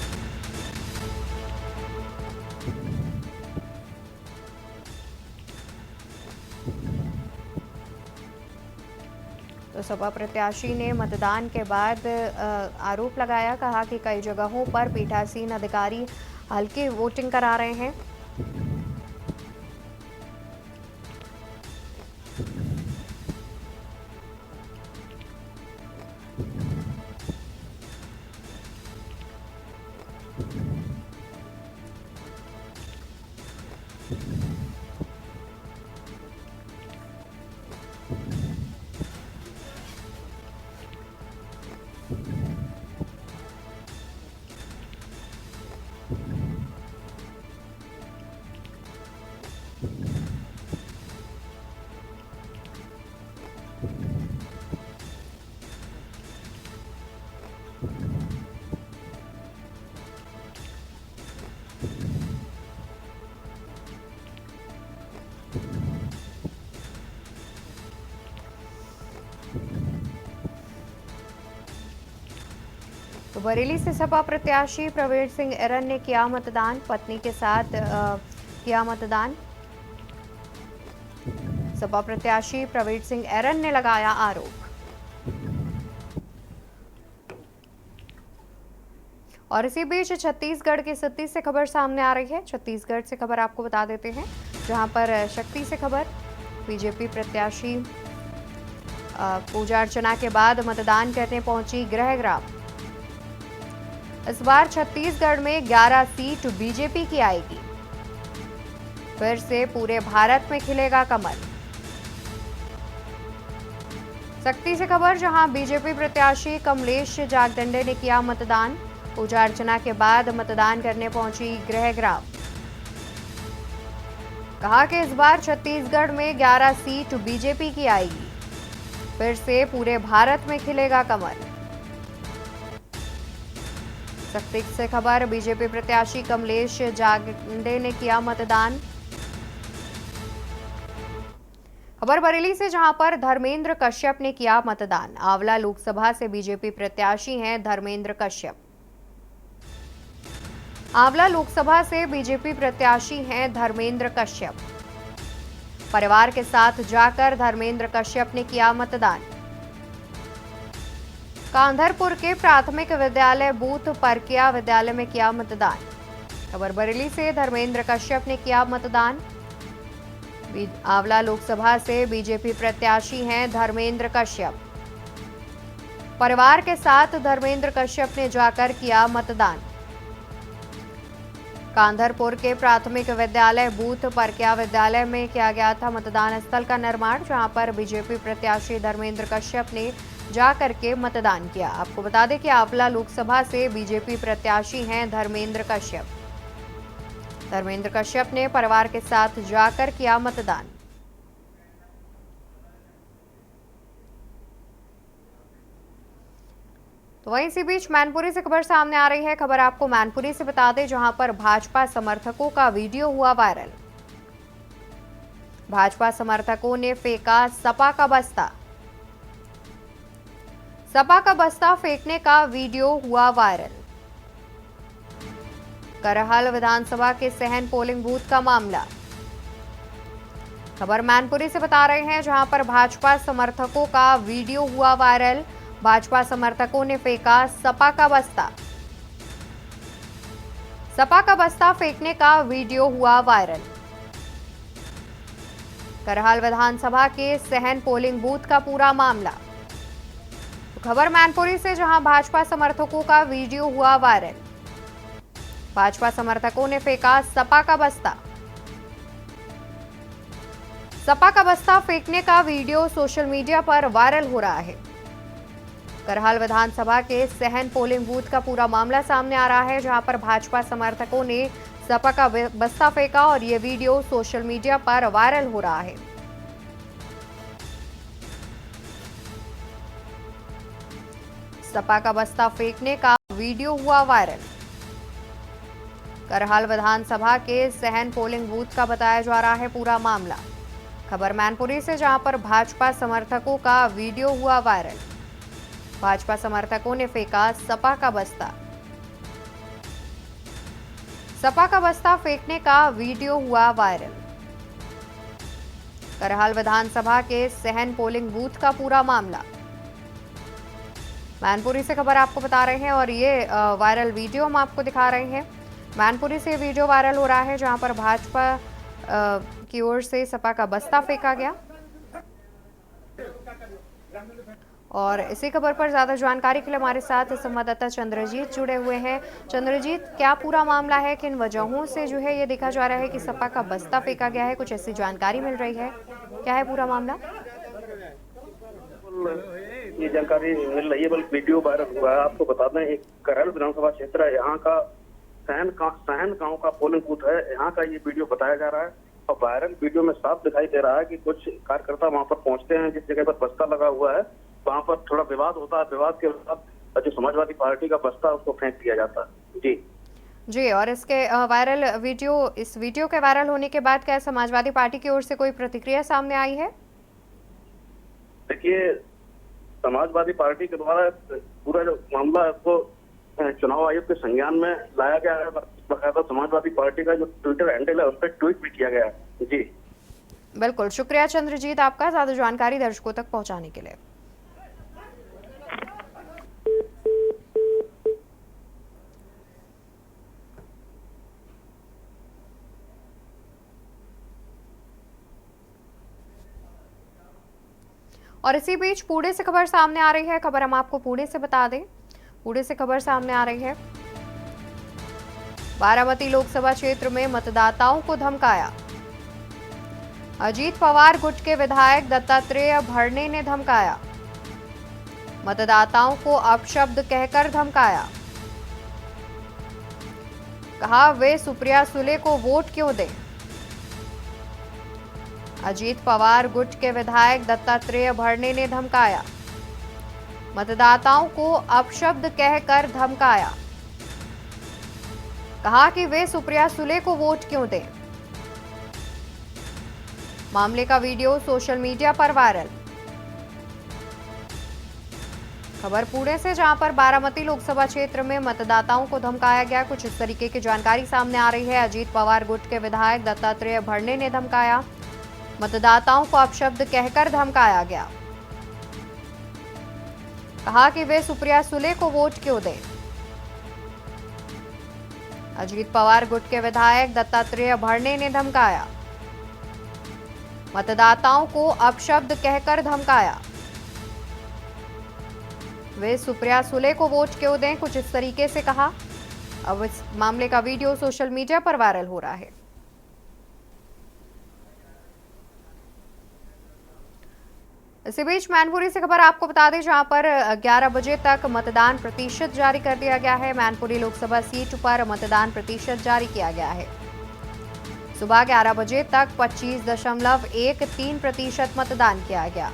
[SPEAKER 1] तो सपा प्रत्याशी ने मतदान के बाद आरोप लगाया, कहा कि कई जगहों पर पीठासीन अधिकारी हल्की वोटिंग करा रहे हैं। तो बरेली से सपा प्रत्याशी प्रवीण सिंह एरन ने किया मतदान, पत्नी के साथ किया मतदान। सपा प्रत्याशी प्रवीण सिंह एरन ने लगाया आरोप। और इसी बीच छत्तीसगढ़ की सत्ती से खबर सामने आ रही है। छत्तीसगढ़ से खबर आपको बता देते हैं, जहां पर शक्ति से खबर, बीजेपी प्रत्याशी पूजा अर्चना के बाद मतदान करने पहुंची गृहग्राम। इस बार छत्तीसगढ़ में 11 सीट बीजेपी की आएगी। फिर से पूरे भारत में खिलेगा कमल। शक्ति से खबर, जहां बीजेपी प्रत्याशी कमलेश जागदंडे ने किया मतदान। पूजा अर्चना के बाद मतदान करने पहुंची गृहग्राम। कहा कि इस बार छत्तीसगढ़ में 11 सीट बीजेपी की आएगी। फिर से पूरे भारत में खिलेगा कमल। शक्ति से खबर, बीजेपी प्रत्याशी कमलेश जागदंडे ने किया मतदान। खबर बरेली से, जहां पर धर्मेंद्र कश्यप ने किया मतदान। आंवला लोकसभा से बीजेपी प्रत्याशी हैं धर्मेंद्र कश्यप। आंवला लोकसभा से बीजेपी प्रत्याशी हैं धर्मेंद्र कश्यप। परिवार के साथ जाकर धर्मेंद्र कश्यप ने किया मतदान। कांधरपुर के प्राथमिक विद्यालय बूथ परकिया विद्यालय में किया मतदान। खबर बरेली से, धर्मेंद्र कश्यप ने किया मतदान। आंवला लोकसभा से बीजेपी प्रत्याशी हैं धर्मेंद्र कश्यप। परिवार के साथ धर्मेंद्र कश्यप ने जाकर किया मतदान। कांधरपुर के प्राथमिक विद्यालय बूथ परकिया विद्यालय में किया गया था मतदान स्थल का निर्माण, जहां पर बीजेपी प्रत्याशी धर्मेंद्र कश्यप ने जाकर के मतदान किया। आपको बता दें कि आंवला लोकसभा से बीजेपी प्रत्याशी हैं धर्मेंद्र कश्यप। धर्मेंद्र कश्यप ने परिवार के साथ जाकर किया मतदान। तो वहीं इसी बीच मैनपुरी से खबर सामने आ रही है। खबर आपको मैनपुरी से बता दें, जहां पर भाजपा समर्थकों का वीडियो हुआ वायरल। भाजपा समर्थकों ने फेंका सपा का बस्ता। सपा का बस्ता फेंकने का वीडियो हुआ वायरल। करहल विधानसभा के सहन पोलिंग बूथ का मामला। खबर मैनपुरी से बता रहे हैं, जहां पर भाजपा समर्थकों का वीडियो हुआ वायरल। भाजपा समर्थकों ने फेंका सपा का बस्ता। सपा का बस्ता फेंकने का वीडियो हुआ वायरल। करहल विधानसभा के सहन पोलिंग बूथ का पूरा मामला। खबर मैनपुरी से, जहां भाजपा समर्थकों का वीडियो हुआ वायरल। भाजपा समर्थकों ने फेंका सपा का बस्ता। सपा का बस्ता फेंकने का वीडियो सोशल मीडिया पर वायरल हो रहा है। करहल विधानसभा के सहन पोलिंग बूथ का पूरा मामला सामने आ रहा है, जहां पर भाजपा समर्थकों ने सपा का बस्ता फेंका और ये वीडियो सोशल मीडिया पर वायरल हो रहा है। सपा का बस्ता फेंकने का वीडियो हुआ वायरल। करहल विधानसभा के सहन पोलिंग बूथ का बताया जा रहा है पूरा मामला। खबर मैनपुरी से, जहां पर भाजपा समर्थकों का वीडियो हुआ वायरल। भाजपा समर्थकों ने फेंका सपा का बस्ता। सपा का बस्ता फेंकने का वीडियो हुआ वायरल। करहाल विधानसभा के सहन पोलिंग बूथ का पूरा मामला। मैनपुरी से खबर आपको बता रहे हैं और ये वायरल वीडियो हम आपको दिखा रहे हैं। मैनपुरी से वीडियो वायरल हो रहा है जहां पर भाजपा की ओर से सपा का बस्ता फेंका गया। और इसी खबर पर ज्यादा जानकारी के लिए हमारे साथ संवाददाता चंद्रजीत जुड़े हुए हैं। चंद्रजीत, क्या पूरा मामला है, किन वजहों से जो है ये देखा जा रहा है कि सपा का बस्ता फेंका गया है? कुछ ऐसी जानकारी मिल रही है, क्या है पूरा मामला?
[SPEAKER 15] ये जानकारी मिल रही है, बल्कि वीडियो वायरल हुआ है। आपको बता दें, एक करहल विधानसभा क्षेत्र है, यहाँ का सहन गांव का पोलिंग बूथ है। यहाँ का ये वीडियो बताया जा रहा है और वायरल वीडियो में साफ दिखाई दे रहा है कि कुछ कार्यकर्ता वहाँ पर पहुंचते हैं, जिस जगह पर बस्ता लगा हुआ है वहाँ पर थोड़ा विवाद होता है। विवाद के बाद जो समाजवादी पार्टी का बस्ता उसको फेंक दिया जाता है। जी, और इसके इस वीडियो के वायरल होने के बाद क्या समाजवादी पार्टी की ओर से कोई प्रतिक्रिया सामने आई है? देखिए, समाजवादी पार्टी के द्वारा पूरा जो मामला है उसको चुनाव आयोग के संज्ञान में लाया गया है। बकायदा समाजवादी पार्टी का जो ट्विटर हैंडल है उस पर ट्वीट भी किया गया है। जी
[SPEAKER 1] बिल्कुल, शुक्रिया चंद्रजीत आपका ज्यादा जानकारी दर्शकों तक पहुंचाने के लिए। और इसी बीच पुणे से खबर सामने आ रही है। खबर हम आपको पुणे से बता दें। पुणे से खबर सामने आ रही है, बारामती लोकसभा क्षेत्र में मतदाताओं को धमकाया। अजीत पवार गुट के विधायक दत्तात्रेय भरणे ने धमकाया। मतदाताओं को अपशब्द कहकर धमकाया। कहा वे सुप्रिया सुले को वोट क्यों दें। अजीत पवार गुट के विधायक दत्तात्रेय भरणे ने धमकाया। मतदाताओं को अपशब्द कहकर धमकाया। कहा कि वे सुप्रिया सुले को वोट क्यों दें। मामले का वीडियो सोशल मीडिया पर वायरल। खबर पुणे से, जहां पर बारामती लोकसभा क्षेत्र में मतदाताओं को धमकाया गया। कुछ इस तरीके की जानकारी सामने आ रही है। अजीत पवार गुट के विधायक दत्तात्रेय भरणे ने धमकाया। मतदाताओं को अपशब्द कहकर धमकाया गया। कहा कि वे सुप्रिया सुले को वोट क्यों दें। अजीत पवार गुट के विधायक दत्तात्रेय भरणे ने धमकाया। मतदाताओं को अपशब्द कहकर धमकाया। वे सुप्रिया सुले को वोट क्यों दें, कुछ इस तरीके से कहा। अब इस मामले का वीडियो सोशल मीडिया पर वायरल हो रहा है। इसी बीच मैनपुरी से खबर आपको बता दें, जहां पर 11 बजे तक मतदान प्रतिशत जारी कर दिया गया है। मैनपुरी लोकसभा सीट पर मतदान प्रतिशत जारी किया गया है। सुबह 11 बजे तक 25.13% मतदान किया गया।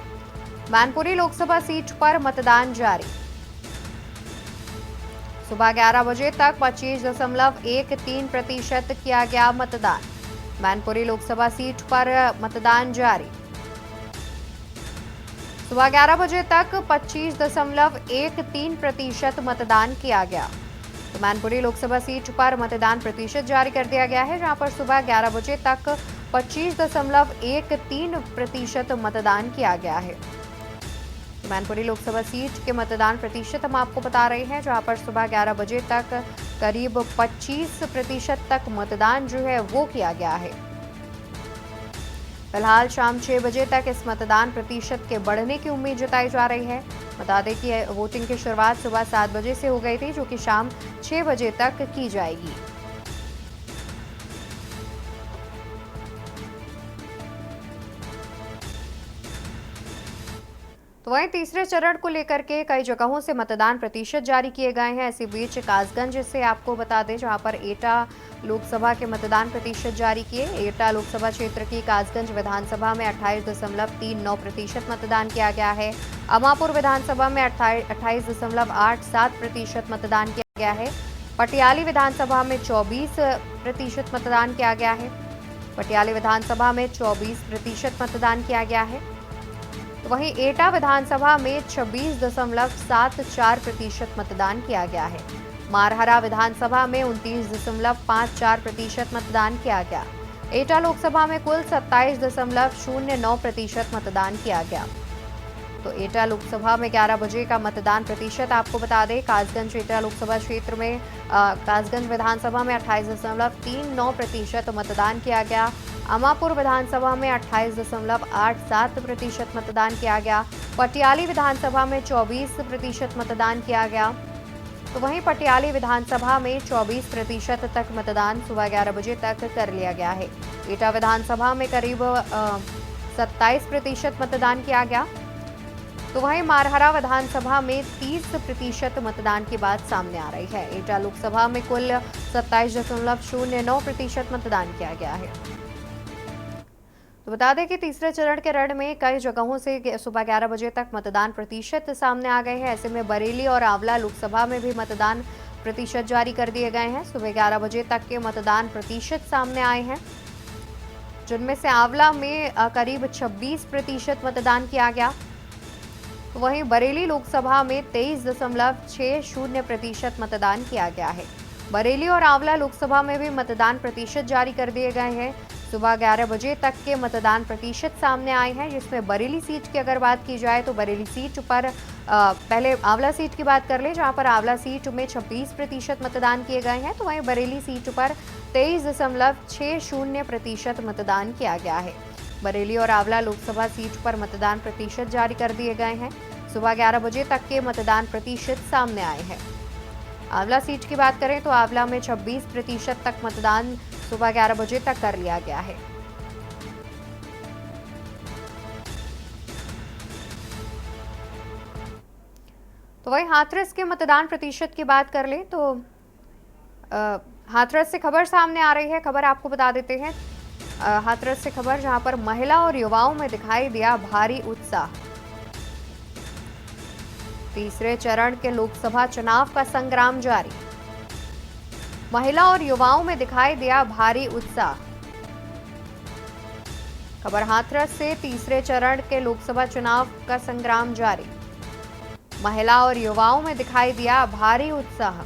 [SPEAKER 1] मैनपुरी लोकसभा सीट पर मतदान जारी। सुबह 11 बजे तक 25.13% किया गया मतदान। मैनपुरी लोकसभा सीट पर मतदान जारी। सुबह 11 बजे तक 25.13% मतदान किया गया। तो मैनपुरी लोकसभा सीट पर मतदान प्रतिशत जारी कर दिया गया है, जहां पर सुबह 11 बजे तक 25.13% मतदान किया गया है। तो मैनपुरी लोकसभा सीट के मतदान प्रतिशत हम आपको बता रहे हैं, जहां पर सुबह 11 बजे तक करीब 25% तक मतदान जो है वो किया गया है। फिलहाल शाम 6 बजे तक इस मतदान प्रतिशत के बढ़ने की उम्मीद जताई जा रही है। बता दें कि वोटिंग की शुरुआत सुबह 7 बजे से हो गई थी, जो कि शाम 6 बजे तक की जाएगी। तो वहीं तीसरे चरण को लेकर के कई जगहों से मतदान प्रतिशत जारी किए गए हैं। इसी बीच कासगंज से आपको बता दें, जहां पर एटा लोकसभा के मतदान प्रतिशत जारी किए। एटा लोकसभा क्षेत्र की कासगंज विधानसभा में 28.39% मतदान किया गया है। अमापुर विधानसभा में 28.87% मतदान किया गया है। पटियाली विधानसभा में 24% मतदान किया गया है। पटियाली विधानसभा में 24% मतदान किया गया है। तो वहीं एटा विधानसभा में 26.74% मतदान किया गया है। मारहरा विधानसभा में 29.54% मतदान किया गया। एटा लोकसभा में कुल 27.09% मतदान किया गया। तो एटा लोकसभा में 11 बजे का मतदान प्रतिशत आपको बता दें। कासगंज एटा लोकसभा क्षेत्र में कासगंज विधानसभा में 28.39% मतदान किया गया। अमापुर विधानसभा में 28.87% मतदान किया गया। पटियाली विधानसभा में 24% मतदान किया गया। तो वहीं पटियाली विधानसभा में 24% तक मतदान सुबह 11 बजे तक कर लिया गया है। एटा विधानसभा में करीब 27% मतदान किया गया। तो वहीं मारहरा विधानसभा में 30% मतदान की बात सामने आ रही है। एटा लोकसभा में कुल 27.09% मतदान किया गया है। तो बता दें कि तीसरे चरण के रण में कई जगहों से सुबह 11 बजे तक मतदान प्रतिशत सामने आ गए हैं। ऐसे में बरेली और आंवला लोकसभा में भी मतदान प्रतिशत जारी कर दिए गए हैं। सुबह 11 बजे तक के मतदान प्रतिशत सामने आए हैं, जिनमें से आंवला में करीब 26% मतदान किया गया। तो वहीं बरेली लोकसभा में 23.60% मतदान किया गया है। बरेली और आंवला लोकसभा में भी मतदान प्रतिशत जारी कर दिए गए हैं। सुबह 11 बजे तक के मतदान प्रतिशत सामने आए हैं, जिसमें बरेली सीट की अगर बात की जाए तो बरेली सीट पर पहले आंवला सीट की बात कर लें, जहां पर आंवला सीट में 26% मतदान किए गए हैं। तो वहीं बरेली सीट पर 23.60% मतदान किया गया है। बरेली और आंवला लोकसभा सीट पर मतदान प्रतिशत जारी कर दिए गए हैं। सुबह 11 बजे तक के मतदान प्रतिशत सामने आए हैं। आंवला सीट की बात करें तो आंवला में 26% तक मतदान सुबह 11 बजे तक कर लिया गया है। तो वहीं हाथरस के मतदान प्रतिशत की बात कर लें तो हाथरस से खबर सामने आ रही है। खबर आपको बता देते हैं। हाथरस से खबर, जहां पर महिला और युवाओं में दिखाई दिया भारी उत्साह। तीसरे चरण के लोकसभा चुनाव का संग्राम जारी। महिला और युवाओं में दिखाई दिया भारी उत्साह। खबर हाथरस से, तीसरे चरण के लोकसभा चुनाव का संग्राम जारी। महिला और युवाओं में दिखाई दिया भारी उत्साह।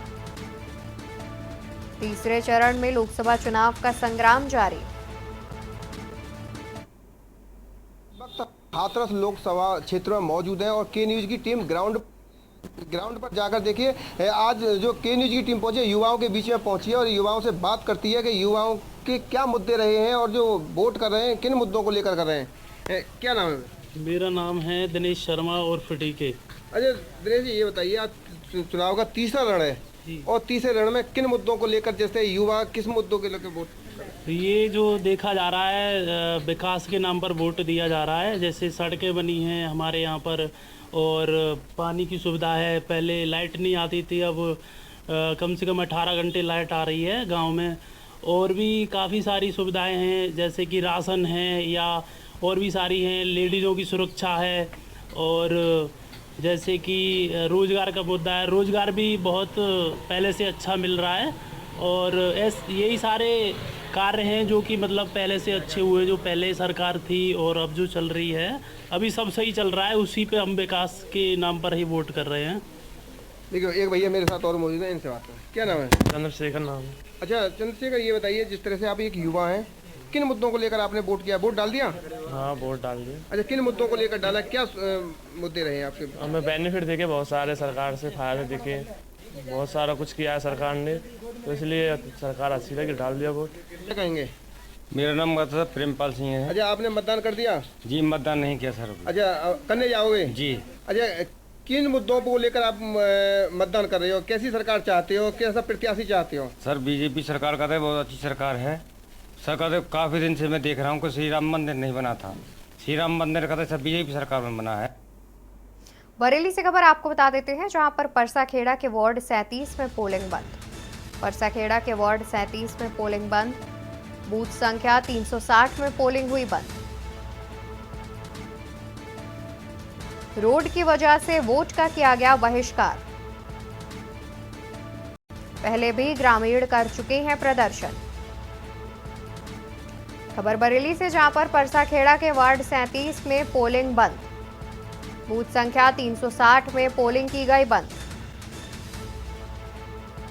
[SPEAKER 1] तीसरे चरण में लोकसभा चुनाव का संग्राम जारी।
[SPEAKER 16] हाथरस लोकसभा क्षेत्र में मौजूद है और के न्यूज की टीम ग्राउंड पर जाकर देखिए। आज जो के न्यूज की टीम पहुंची है, युवाओं के बीच में पहुंची है और युवाओं से बात करती है कि युवाओं के क्या मुद्दे रहे हैं और जो वोट कर रहे हैं किन मुद्दों को लेकर कर रहे हैं। क्या नाम है?
[SPEAKER 17] मेरा नाम है दिनेश शर्मा और फटीके।
[SPEAKER 16] अच्छा दिनेश जी, ये बताइए आज चुनाव का तीसरा रण है और तीसरे रण में किन मुद्दों को लेकर, जैसे युवा किस मुद्दों के लेकर वोट?
[SPEAKER 17] ये जो देखा जा रहा है, विकास के नाम पर वोट दिया जा रहा है। जैसे सड़कें बनी हैं हमारे यहाँ पर और पानी की सुविधा है। पहले लाइट नहीं आती थी, अब कम से कम 18 घंटे लाइट आ रही है गांव में। और भी काफ़ी सारी सुविधाएं हैं, जैसे कि राशन है या और भी सारी हैं। लेडीज़ों की सुरक्षा है और जैसे कि रोज़गार का मुद्दा है, रोज़गार भी बहुत पहले से अच्छा मिल रहा है। और यही सारे कार्य हैं जो कि मतलब पहले से अच्छे हुए, जो पहले सरकार थी और अब जो चल रही है, अभी सब सही चल रहा है। उसी पे हम विकास के नाम पर ही वोट कर रहे हैं।
[SPEAKER 16] देखिए एक भैया मेरे साथ और मौजूद है, इनसे बात करें। क्या नाम है?
[SPEAKER 17] चंद्रशेखर नाम है।
[SPEAKER 16] अच्छा चंद्रशेखर, ये बताइए जिस तरह से आप एक युवा हैं, किन मुद्दों को लेकर आपने वोट किया? वोट डाल दिया?
[SPEAKER 17] हाँ, वोट डाल दिया।
[SPEAKER 16] अच्छा, किन मुद्दों को लेकर डाला? क्या मुद्दे रहे आपके?
[SPEAKER 17] हमें बेनिफिट देखे, बहुत सारे सरकार से फायदे दिखे, बहुत सारा कुछ किया है सरकार ने, तो इसलिए सरकार अच्छी लगी, डाल दिया वोट।
[SPEAKER 16] क्या कहेंगे?
[SPEAKER 18] मेरा नाम मतलब प्रेमपाल सिंह है।
[SPEAKER 16] अच्छा, आपने मतदान कर दिया?
[SPEAKER 18] जी, मतदान नहीं किया सर।
[SPEAKER 16] अच्छा, करने जाओगे?
[SPEAKER 18] जी।
[SPEAKER 16] अच्छा, किन मुद्दों को लेकर आप मतदान कर रहे हो? कैसी सरकार चाहते हो? कैसा प्रत्याशी चाहते हो?
[SPEAKER 18] सर बीजेपी सरकार का तो बहुत अच्छी सरकार है। सरकार तो काफ़ी दिन से मैं देख रहा हूँ कि श्री राम मंदिर नहीं बना था। श्री राम मंदिर का तो सब बीजेपी सरकार में बना है।
[SPEAKER 1] बरेली से खबर आपको बता देते हैं, जहां पर परसाखेड़ा के वार्ड 37 में पोलिंग बंद। परसाखेड़ा के वार्ड 37 में पोलिंग बंद। बूथ संख्या 360 में पोलिंग हुई बंद। रोड की वजह से वोट का किया गया बहिष्कार। पहले भी ग्रामीण कर चुके हैं प्रदर्शन। खबर बरेली से, जहां पर परसाखेड़ा के वार्ड 37 में पोलिंग बंद। बूथ संख्या 360 में पोलिंग की गई बंद।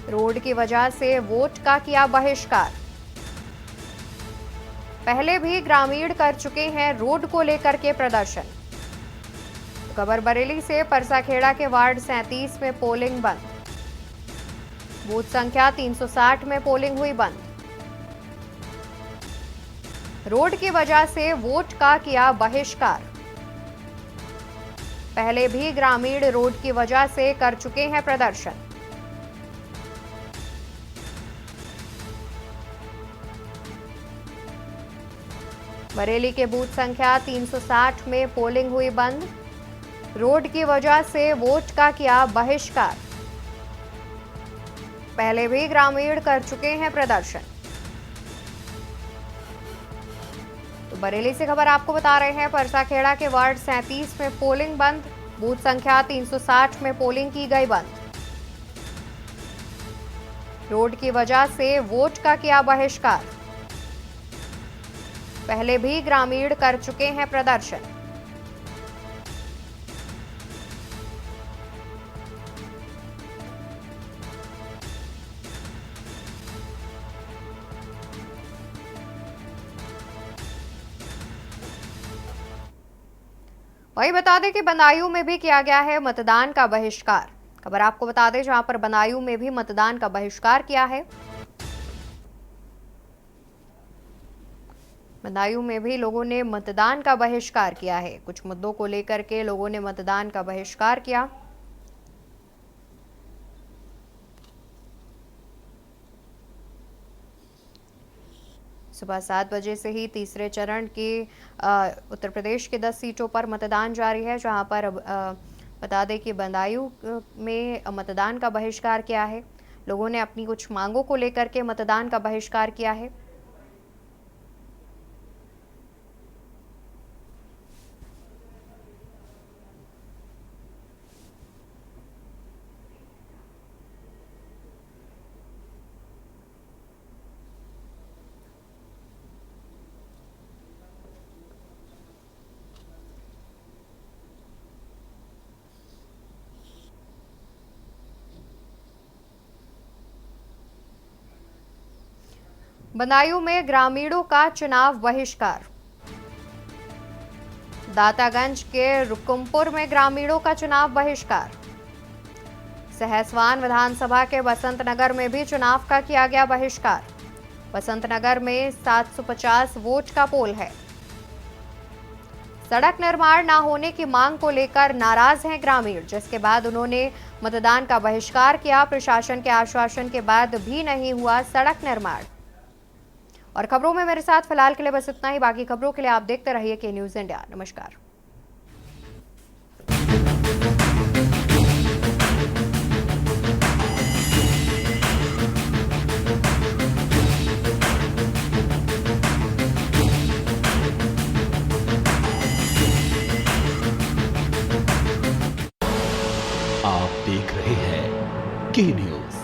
[SPEAKER 1] रोड की वजह से वोट का किया बहिष्कार। पहले भी ग्रामीण कर चुके हैं रोड को लेकर के प्रदर्शन। खबर बरेली से परसाखेड़ा के वार्ड 37 में पोलिंग बंद। बूथ संख्या 360 में पोलिंग हुई बंद। रोड की वजह से वोट का किया बहिष्कार। पहले भी ग्रामीण रोड की वजह से कर चुके हैं प्रदर्शन। बरेली के बूथ संख्या 360 में पोलिंग हुई बंद। रोड की वजह से वोट का किया बहिष्कार। पहले भी ग्रामीण कर चुके हैं प्रदर्शन। तो बरेली से खबर आपको बता रहे हैं, परसाखेड़ा के वार्ड 37 में पोलिंग बंद। बूथ संख्या 360 में पोलिंग की गई बंद। रोड की वजह से वोट का किया बहिष्कार। पहले भी ग्रामीण कर चुके हैं प्रदर्शन। वही बता दें कि बदायूं में भी किया गया है मतदान का बहिष्कार। खबर आपको बता दें, जहां पर बदायूं में भी मतदान का बहिष्कार किया है। बदायूं में भी लोगों ने मतदान का बहिष्कार किया है। कुछ मुद्दों को लेकर के लोगों ने मतदान का बहिष्कार किया। सुबह 7 बजे से ही तीसरे चरण की उत्तर प्रदेश के 10 सीटों पर मतदान जारी है, जहां पर बता दें कि बदायूं में मतदान का बहिष्कार किया है। लोगों ने अपनी कुछ मांगों को लेकर के मतदान का बहिष्कार किया है। बदायूं में ग्रामीणों का चुनाव बहिष्कार। दातागंज के रुकुमपुर में ग्रामीणों का चुनाव बहिष्कार। सहसवान विधानसभा के बसंत नगर में भी चुनाव का किया गया बहिष्कार। बसंत नगर में 750 वोट का पोल है। सड़क निर्माण न होने की मांग को लेकर नाराज हैं ग्रामीण, जिसके बाद उन्होंने मतदान का बहिष्कार किया। प्रशासन के आश्वासन के बाद भी नहीं हुआ सड़क निर्माण। और खबरों में मेरे साथ फिलहाल के लिए बस इतना ही। बाकी खबरों के लिए आप देखते रहिए के न्यूज़ इंडिया। नमस्कार।
[SPEAKER 2] आप देख रहे हैं के न्यूज़,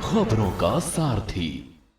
[SPEAKER 2] खबरों का सारथी।